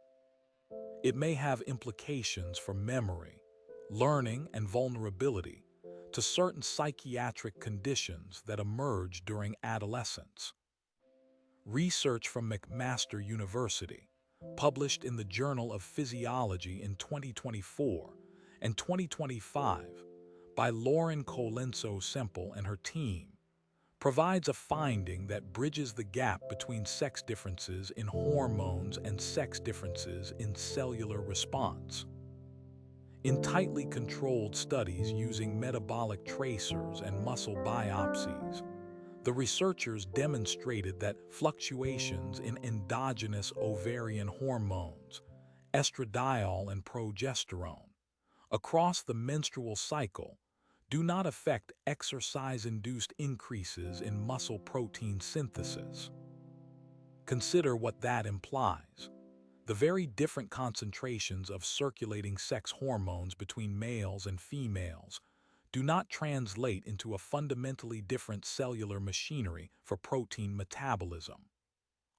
It may have implications for memory, learning, and vulnerability to certain psychiatric conditions that emerge during adolescence. Research from McMaster University, published in the Journal of Physiology in 2024 and 2025 by Lauren Colenso-Semple and her team, provides a finding that bridges the gap between sex differences in hormones and sex differences in cellular response. In tightly controlled studies using metabolic tracers and muscle biopsies, the researchers demonstrated that fluctuations in endogenous ovarian hormones, estradiol and progesterone, across the menstrual cycle do not affect exercise-induced increases in muscle protein synthesis. Consider what that implies. The very different concentrations of circulating sex hormones between males and females do not translate into a fundamentally different cellular machinery for protein metabolism.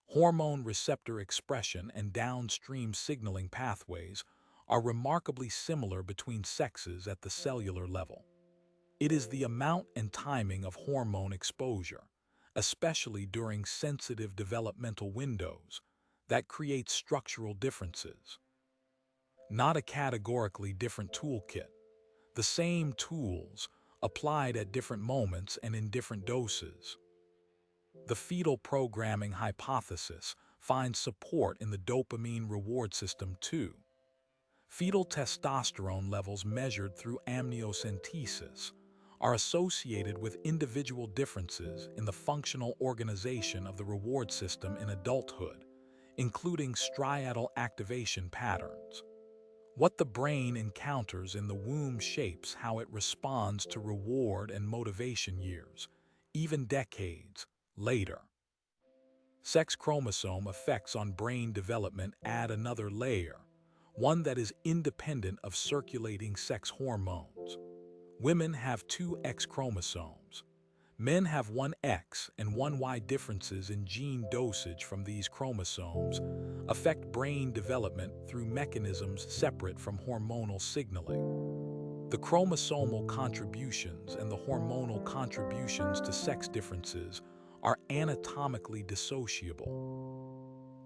Hormone receptor expression and downstream signaling pathways are remarkably similar between sexes at the cellular level. It is the amount and timing of hormone exposure, especially during sensitive developmental windows, that creates structural differences. Not a categorically different toolkit. The same tools, applied at different moments and in different doses. The fetal programming hypothesis finds support in the dopamine reward system too. Fetal testosterone levels measured through amniocentesis are associated with individual differences in the functional organization of the reward system in adulthood, including striatal activation patterns. What the brain encounters in the womb shapes how it responds to reward and motivation years, even decades later. Sex chromosome effects on brain development add another layer, one that is independent of circulating sex hormones. Women have two X chromosomes. Men have one X and one Y. Differences in gene dosage from these chromosomes affect brain development through mechanisms separate from hormonal signaling. The chromosomal contributions and the hormonal contributions to sex differences are anatomically dissociable.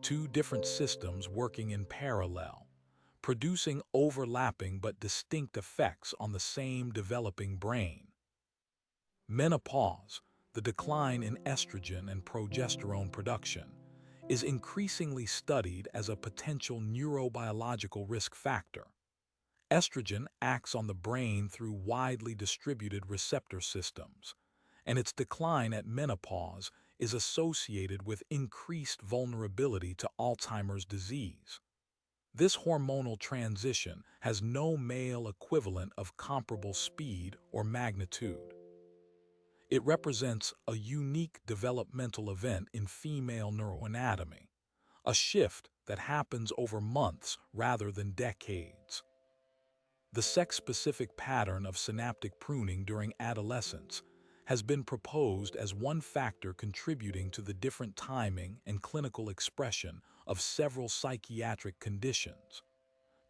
Two different systems working in parallel, producing overlapping but distinct effects on the same developing brain. Menopause, the decline in estrogen and progesterone production, is increasingly studied as a potential neurobiological risk factor. Estrogen acts on the brain through widely distributed receptor systems, and its decline at menopause is associated with increased vulnerability to Alzheimer's disease. This hormonal transition has no male equivalent of comparable speed or magnitude. It represents a unique developmental event in female neuroanatomy, a shift that happens over months rather than decades. The sex-specific pattern of synaptic pruning during adolescence has been proposed as one factor contributing to the different timing and clinical expression of several psychiatric conditions.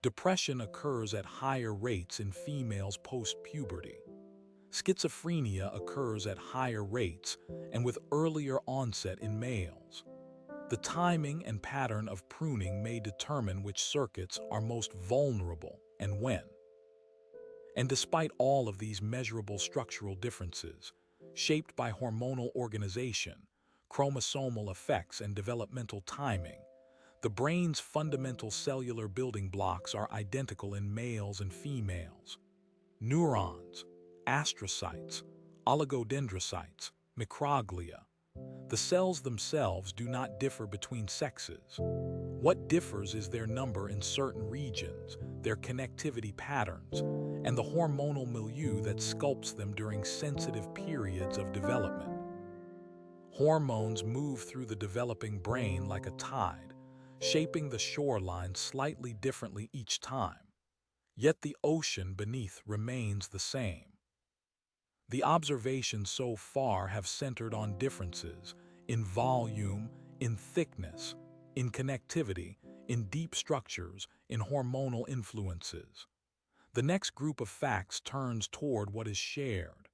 Depression occurs at higher rates in females post-puberty. Schizophrenia occurs at higher rates and with earlier onset in males. The timing and pattern of pruning may determine which circuits are most vulnerable and when. And despite all of these measurable structural differences, shaped by hormonal organization, chromosomal effects, and developmental timing, the brain's fundamental cellular building blocks are identical in males and females. Neurons, astrocytes, oligodendrocytes, microglia. The cells themselves do not differ between sexes. What differs is their number in certain regions, their connectivity patterns, and the hormonal milieu that sculpts them during sensitive periods of development. Hormones move through the developing brain like a tide, shaping the shoreline slightly differently each time. Yet the ocean beneath remains the same. The observations so far have centered on differences in volume, in thickness, in connectivity, in deep structures, in hormonal influences. The next group of facts turns toward what is shared: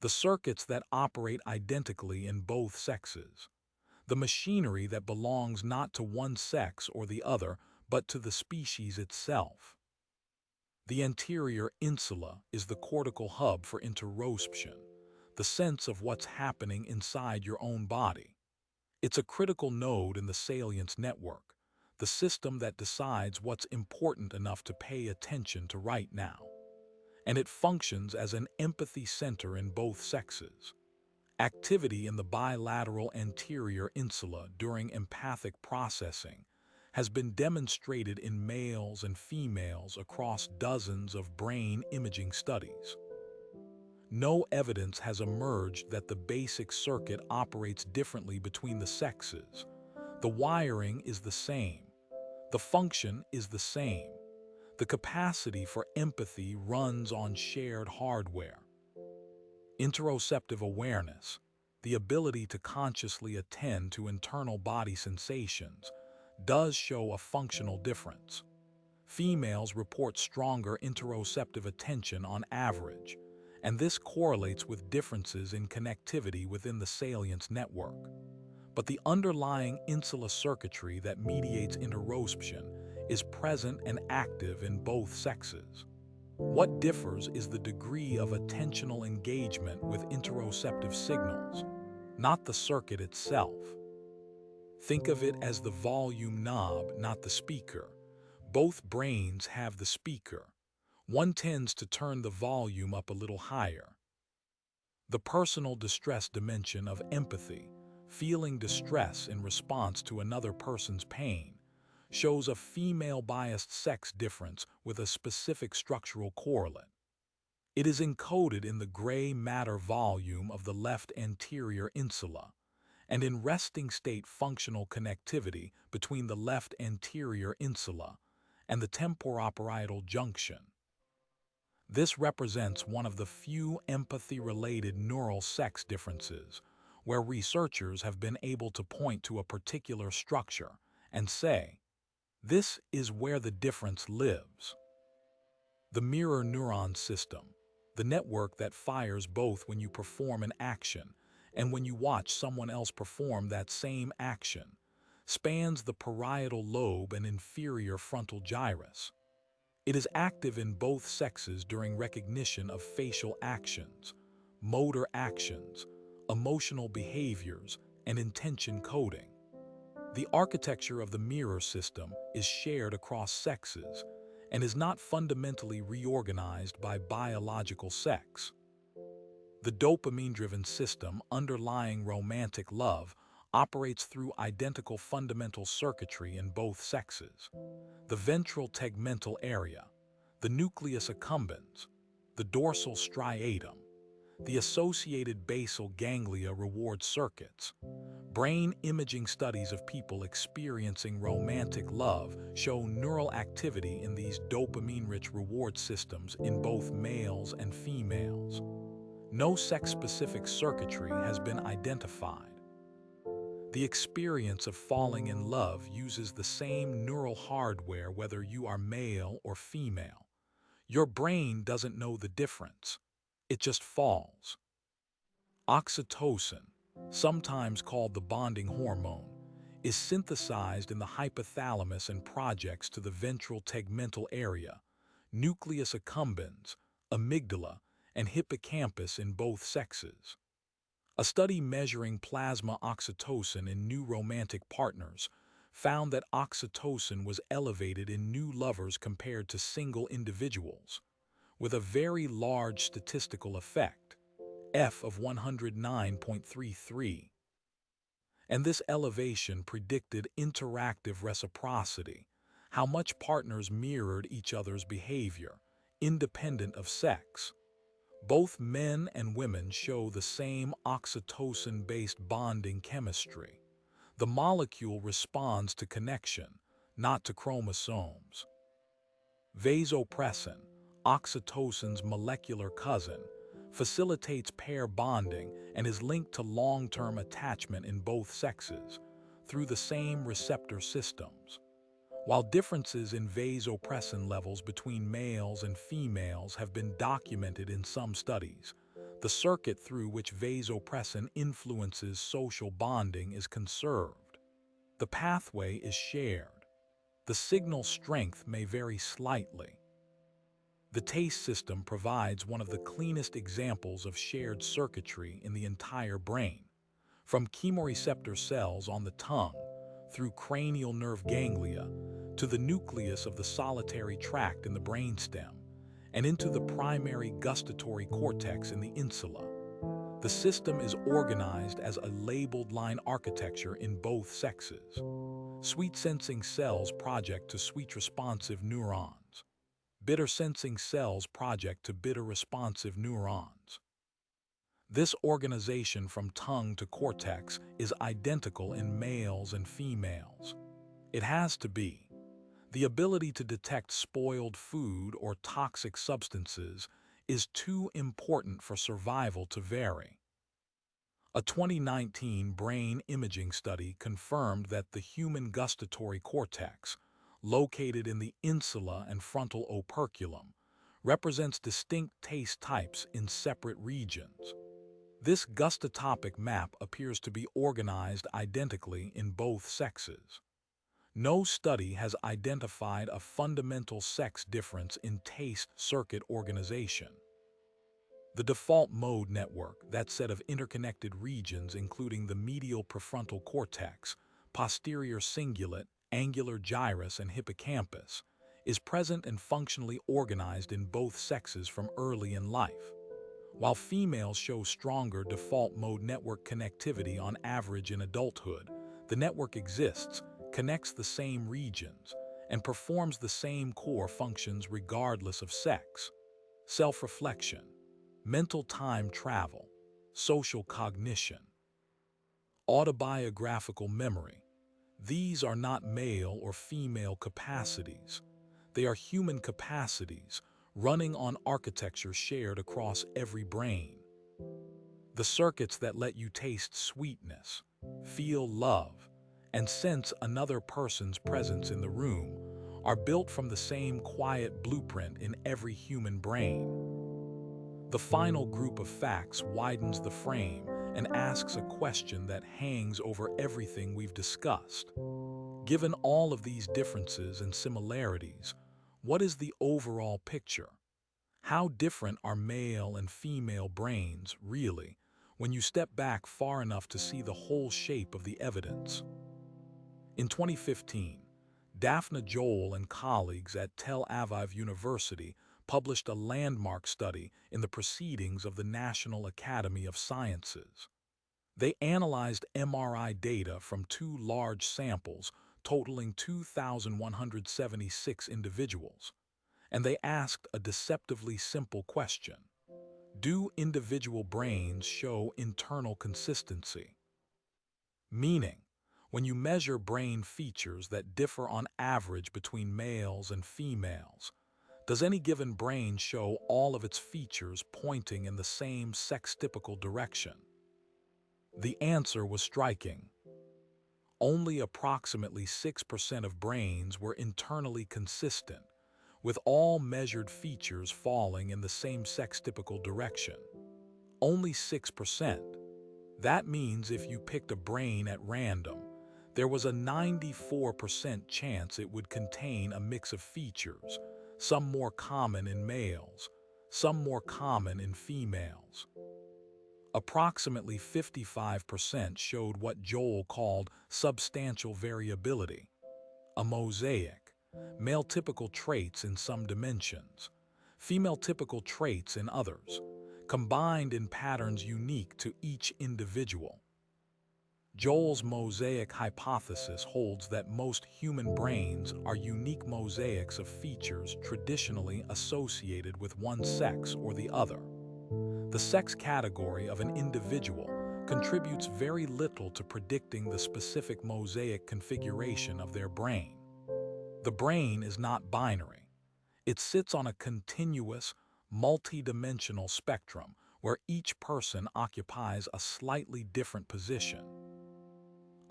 the circuits that operate identically in both sexes, the machinery that belongs not to one sex or the other, but to the species itself. The anterior insula is the cortical hub for interoception, the sense of what's happening inside your own body. It's a critical node in the salience network, the system that decides what's important enough to pay attention to right now. And it functions as an empathy center in both sexes. Activity in the bilateral anterior insula during empathic processing has been demonstrated in males and females across dozens of brain imaging studies. No evidence has emerged that the basic circuit operates differently between the sexes. The wiring is the same. The function is the same. The capacity for empathy runs on shared hardware. Interoceptive awareness, the ability to consciously attend to internal body sensations, does show a functional difference. Females report stronger interoceptive attention on average, and this correlates with differences in connectivity within the salience network. But the underlying insular circuitry that mediates interoception is present and active in both sexes. What differs is the degree of attentional engagement with interoceptive signals, not the circuit itself. Think of it as the volume knob, not the speaker. Both brains have the speaker. One tends to turn the volume up a little higher. The personal distress dimension of empathy, feeling distress in response to another person's pain, shows a female-biased sex difference with a specific structural correlate. It is encoded in the gray matter volume of the left anterior insula, and in resting state functional connectivity between the left anterior insula and the temporoparietal junction. This represents one of the few empathy-related neural sex differences where researchers have been able to point to a particular structure and say, this is where the difference lives. The mirror neuron system, the network that fires both when you perform an action and when you watch someone else perform that same action, spans the parietal lobe and inferior frontal gyrus. It is active in both sexes during recognition of facial actions, motor actions, emotional behaviors, and intention coding. The architecture of the mirror system is shared across sexes and is not fundamentally reorganized by biological sex. The dopamine-driven system underlying romantic love operates through identical fundamental circuitry in both sexes. The ventral tegmental area, the nucleus accumbens, the dorsal striatum, the associated basal ganglia reward circuits. Brain imaging studies of people experiencing romantic love show neural activity in these dopamine-rich reward systems in both males and females. No sex-specific circuitry has been identified. The experience of falling in love uses the same neural hardware whether you are male or female. Your brain doesn't know the difference. It just falls. Oxytocin, sometimes called the bonding hormone, is synthesized in the hypothalamus and projects to the ventral tegmental area, nucleus accumbens, amygdala, and hippocampus in both sexes. A study measuring plasma oxytocin in new romantic partners found that oxytocin was elevated in new lovers compared to single individuals, with a very large statistical effect, F of 109.33. And this elevation predicted interactive reciprocity, how much partners mirrored each other's behavior, independent of sex. Both men and women show the same oxytocin-based bonding chemistry. The molecule responds to connection, not to chromosomes. Vasopressin, oxytocin's molecular cousin, facilitates pair bonding and is linked to long-term attachment in both sexes through the same receptor systems. While differences in vasopressin levels between males and females have been documented in some studies, the circuit through which vasopressin influences social bonding is conserved. The pathway is shared. The signal strength may vary slightly. The taste system provides one of the cleanest examples of shared circuitry in the entire brain, from chemoreceptor cells on the tongue, through cranial nerve ganglia, to the nucleus of the solitary tract in the brainstem, and into the primary gustatory cortex in the insula. The system is organized as a labeled line architecture in both sexes. Sweet-sensing cells project to sweet-responsive neurons. Bitter-sensing cells project to bitter-responsive neurons. This organization from tongue to cortex is identical in males and females. It has to be. The ability to detect spoiled food or toxic substances is too important for survival to vary. A 2019 brain imaging study confirmed that the human gustatory cortex, located in the insula and frontal operculum, represents distinct taste types in separate regions. This gustatopic map appears to be organized identically in both sexes. No study has identified a fundamental sex difference in taste circuit organization. The default mode network, that set of interconnected regions including the medial prefrontal cortex, posterior cingulate, angular gyrus, and hippocampus, is present and functionally organized in both sexes from early in life. While females show stronger default mode network connectivity on average in adulthood, the network exists, connects the same regions, and performs the same core functions regardless of sex. Self-reflection, mental time travel, social cognition, autobiographical memory. These are not male or female capacities. They are human capacities running on architecture shared across every brain. The circuits that let you taste sweetness, feel love, and sense another person's presence in the room are built from the same quiet blueprint in every human brain. The final group of facts widens the frame and asks a question that hangs over everything we've discussed. Given all of these differences and similarities, what is the overall picture? How different are male and female brains, really, when you step back far enough to see the whole shape of the evidence? In 2015, Daphne Joel and colleagues at Tel Aviv University published a landmark study in the Proceedings of the National Academy of Sciences. They analyzed MRI data from two large samples totaling 2,176 individuals, and they asked a deceptively simple question. Do individual brains show internal consistency? Meaning, when you measure brain features that differ on average between males and females, does any given brain show all of its features pointing in the same sex-typical direction? The answer was striking. Only approximately 6% of brains were internally consistent, with all measured features falling in the same sex-typical direction. Only 6%. That means if you picked a brain at random, there was a 94% chance it would contain a mix of features, some more common in males, some more common in females. Approximately 55% showed what Joel called substantial variability, a mosaic, male typical traits in some dimensions, female typical traits in others, combined in patterns unique to each individual. Joel's mosaic hypothesis holds that most human brains are unique mosaics of features traditionally associated with one sex or the other. The sex category of an individual contributes very little to predicting the specific mosaic configuration of their brain. The brain is not binary. It sits on a continuous, multi-dimensional spectrum where each person occupies a slightly different position.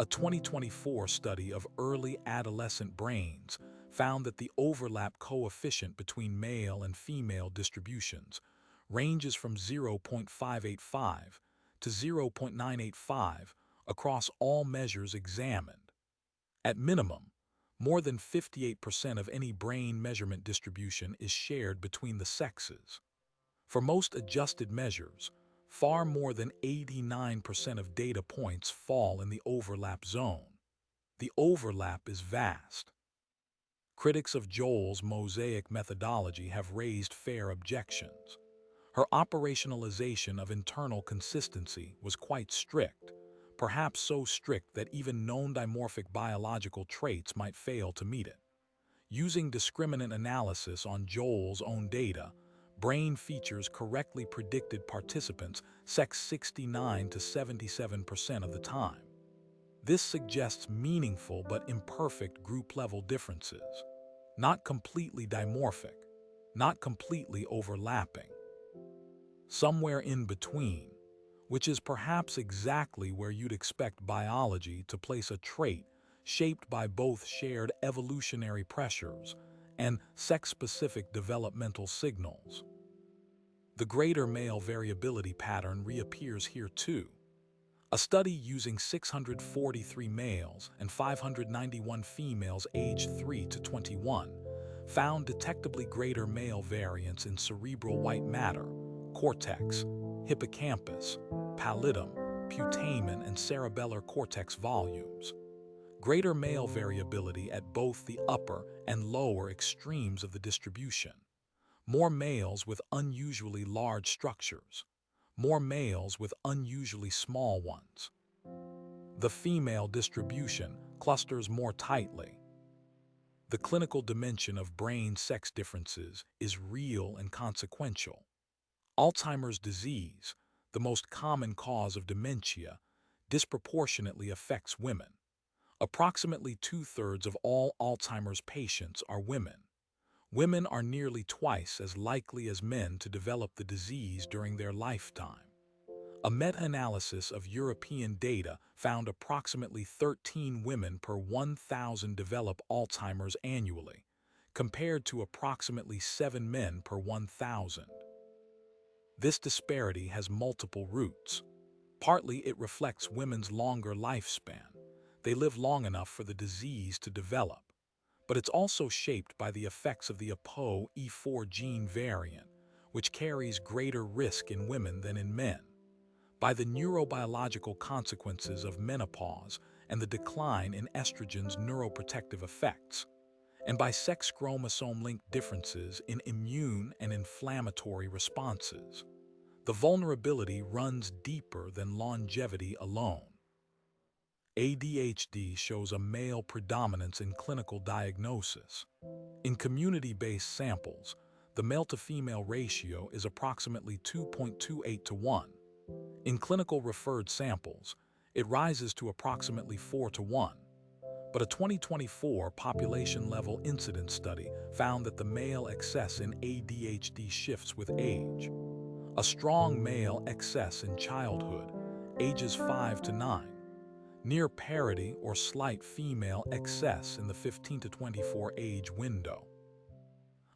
A 2024 study of early adolescent brains found that the overlap coefficient between male and female distributions ranges from 0.585 to 0.985 across all measures examined. At minimum, more than 58% of any brain measurement distribution is shared between the sexes. For most adjusted measures, far more than 89% of data points fall in the overlap zone. The overlap is vast. Critics of Joel's mosaic methodology have raised fair objections. Her operationalization of internal consistency was quite strict, perhaps so strict that even known dimorphic biological traits might fail to meet it. Using discriminant analysis on Joel's own data, brain features correctly predicted participants' sex 69 to 77% of the time. This suggests meaningful but imperfect group-level differences, not completely dimorphic, not completely overlapping. somewhere in between, which is perhaps exactly where you'd expect biology to place a trait shaped by both shared evolutionary pressures and sex-specific developmental signals. The greater male variability pattern reappears here too. A study using 643 males and 591 females aged 3 to 21 found detectably greater male variance in cerebral white matter, cortex, hippocampus, pallidum, putamen, and cerebellar cortex volumes. Greater male variability at both the upper and lower extremes of the distribution. More males with unusually large structures. More males with unusually small ones. The female distribution clusters more tightly. The clinical dimension of brain sex differences is real and consequential. Alzheimer's disease, the most common cause of dementia, disproportionately affects women. Approximately 2/3 of all Alzheimer's patients are women. Women are nearly twice as likely as men to develop the disease during their lifetime. A meta-analysis of European data found approximately 13 women per 1,000 develop Alzheimer's annually, compared to approximately 7 men per 1,000. This disparity has multiple roots. Partly it reflects women's longer lifespan. They live long enough for the disease to develop. But it's also shaped by the effects of the ApoE4 gene variant, which carries greater risk in women than in men, by the neurobiological consequences of menopause and the decline in estrogen's neuroprotective effects, and by sex chromosome-linked differences in immune and inflammatory responses. The vulnerability runs deeper than longevity alone. ADHD shows a male predominance in clinical diagnosis. In community-based samples, the male-to-female ratio is approximately 2.28 to 1. In clinical referred samples, it rises to approximately 4 to 1. But a 2024 population-level incidence study found that the male excess in ADHD shifts with age. A strong male excess in childhood, ages 5 to 9. Near parity or slight female excess in the 15 to 24 age window.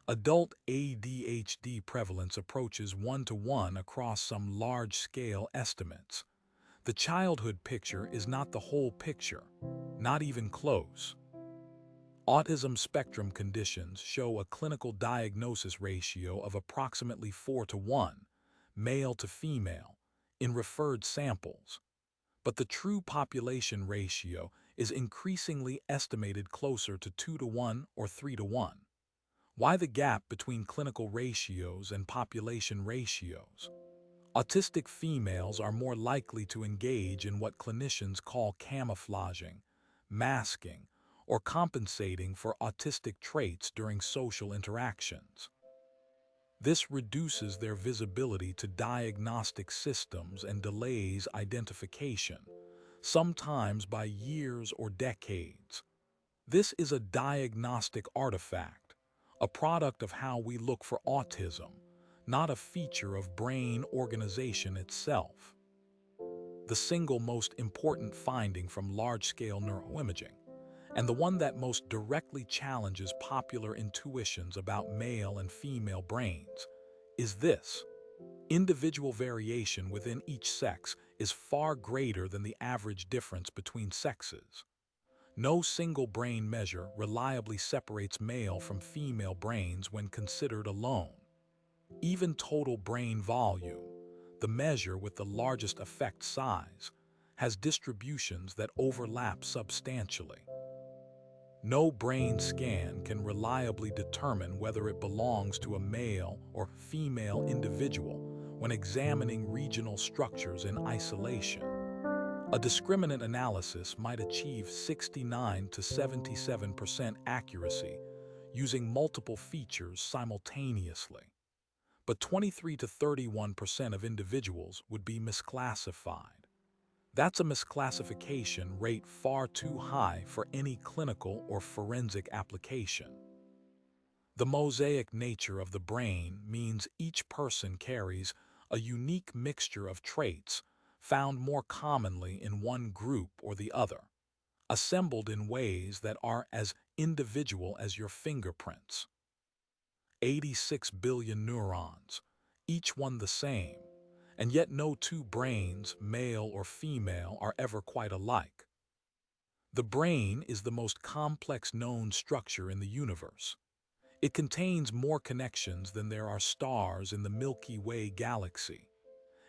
Adult ADHD prevalence approaches 1 to 1 across some large-scale estimates. The childhood picture is not the whole picture, not even close. Autism spectrum conditions show a clinical diagnosis ratio of approximately 4 to 1, male to female, in referred samples. But the true population ratio is increasingly estimated closer to 2 to 1 or 3 to 1. Why the gap between clinical ratios and population ratios? Autistic females are more likely to engage in what clinicians call camouflaging, masking, or compensating for autistic traits during social interactions. This reduces their visibility to diagnostic systems and delays identification, sometimes by years or decades. This is a diagnostic artifact, a product of how we look for autism, not a feature of brain organization itself. The single most important finding from large-scale neuroimaging, and the one that most directly challenges popular intuitions about male and female brains, is this: individual variation within each sex is far greater than the average difference between sexes. No single brain measure reliably separates male from female brains when considered alone. Even total brain volume, the measure with the largest effect size, has distributions that overlap substantially. No brain scan can reliably determine whether it belongs to a male or female individual when examining regional structures in isolation. A discriminant analysis might achieve 69 to 77% accuracy using multiple features simultaneously. But 23 to 31% of individuals would be misclassified. That's a misclassification rate far too high for any clinical or forensic application. The mosaic nature of the brain means each person carries a unique mixture of traits found more commonly in one group or the other, assembled in ways that are as individual as your fingerprints. 86 billion neurons, each one the same, and yet no two brains, male or female, are ever quite alike. The brain is the most complex known structure in the universe. It contains more connections than there are stars in the Milky Way galaxy,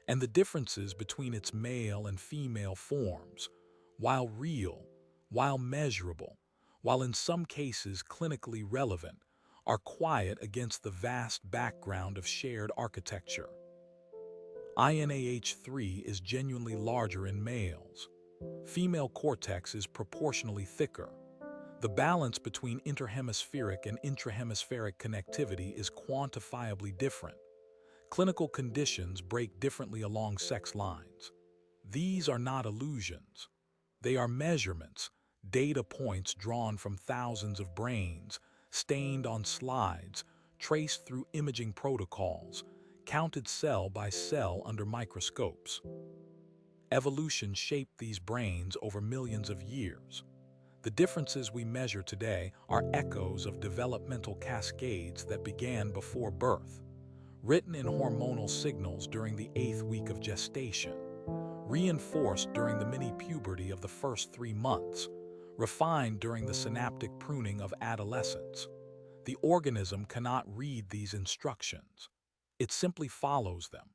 and the differences between its male and female forms, while real, while measurable, while in some cases clinically relevant, are quiet against the vast background of shared architecture. INAH3 is genuinely larger in males. Female cortex is proportionally thicker. The balance between interhemispheric and intrahemispheric connectivity is quantifiably different. Clinical conditions break differently along sex lines. These are not illusions. They are measurements, data points drawn from thousands of brains, stained on slides, traced through imaging protocols, counted cell by cell under microscopes. Evolution shaped these brains over millions of years. The differences we measure today are echoes of developmental cascades that began before birth, written in hormonal signals during the 8th week of gestation, reinforced during the mini-puberty of the first 3 months, refined during the synaptic pruning of adolescence. The organism cannot read these instructions. It simply follows them.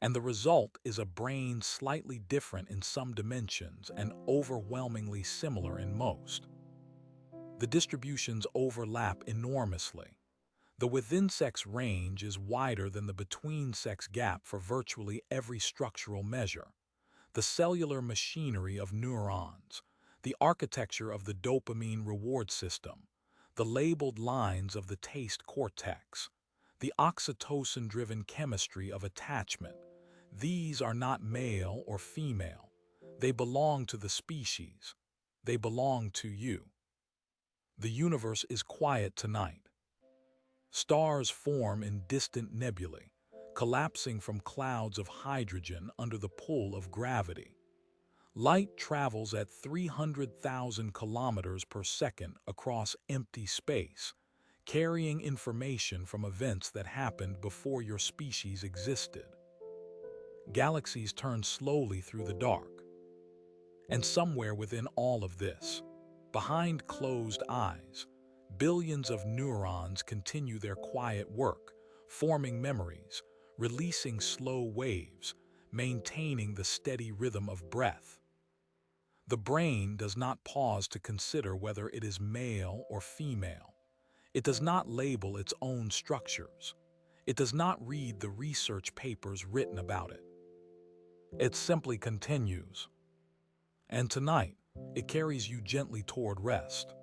And the result is a brain slightly different in some dimensions and overwhelmingly similar in most. The distributions overlap enormously. The within-sex range is wider than the between-sex gap for virtually every structural measure. The cellular machinery of neurons, the architecture of the dopamine reward system, the labeled lines of the taste cortex, the oxytocin-driven chemistry of attachment, these are not male or female. They belong to the species. They belong to you. The universe is quiet tonight. Stars form in distant nebulae, collapsing from clouds of hydrogen under the pull of gravity. Light travels at 300,000 kilometers per second across empty space, carrying information from events that happened before your species existed. Galaxies turn slowly through the dark. And somewhere within all of this, behind closed eyes, billions of neurons continue their quiet work, forming memories, releasing slow waves, maintaining the steady rhythm of breath. The brain does not pause to consider whether it is male or female. It does not label its own structures. It does not read the research papers written about it. It simply continues. And tonight, it carries you gently toward rest.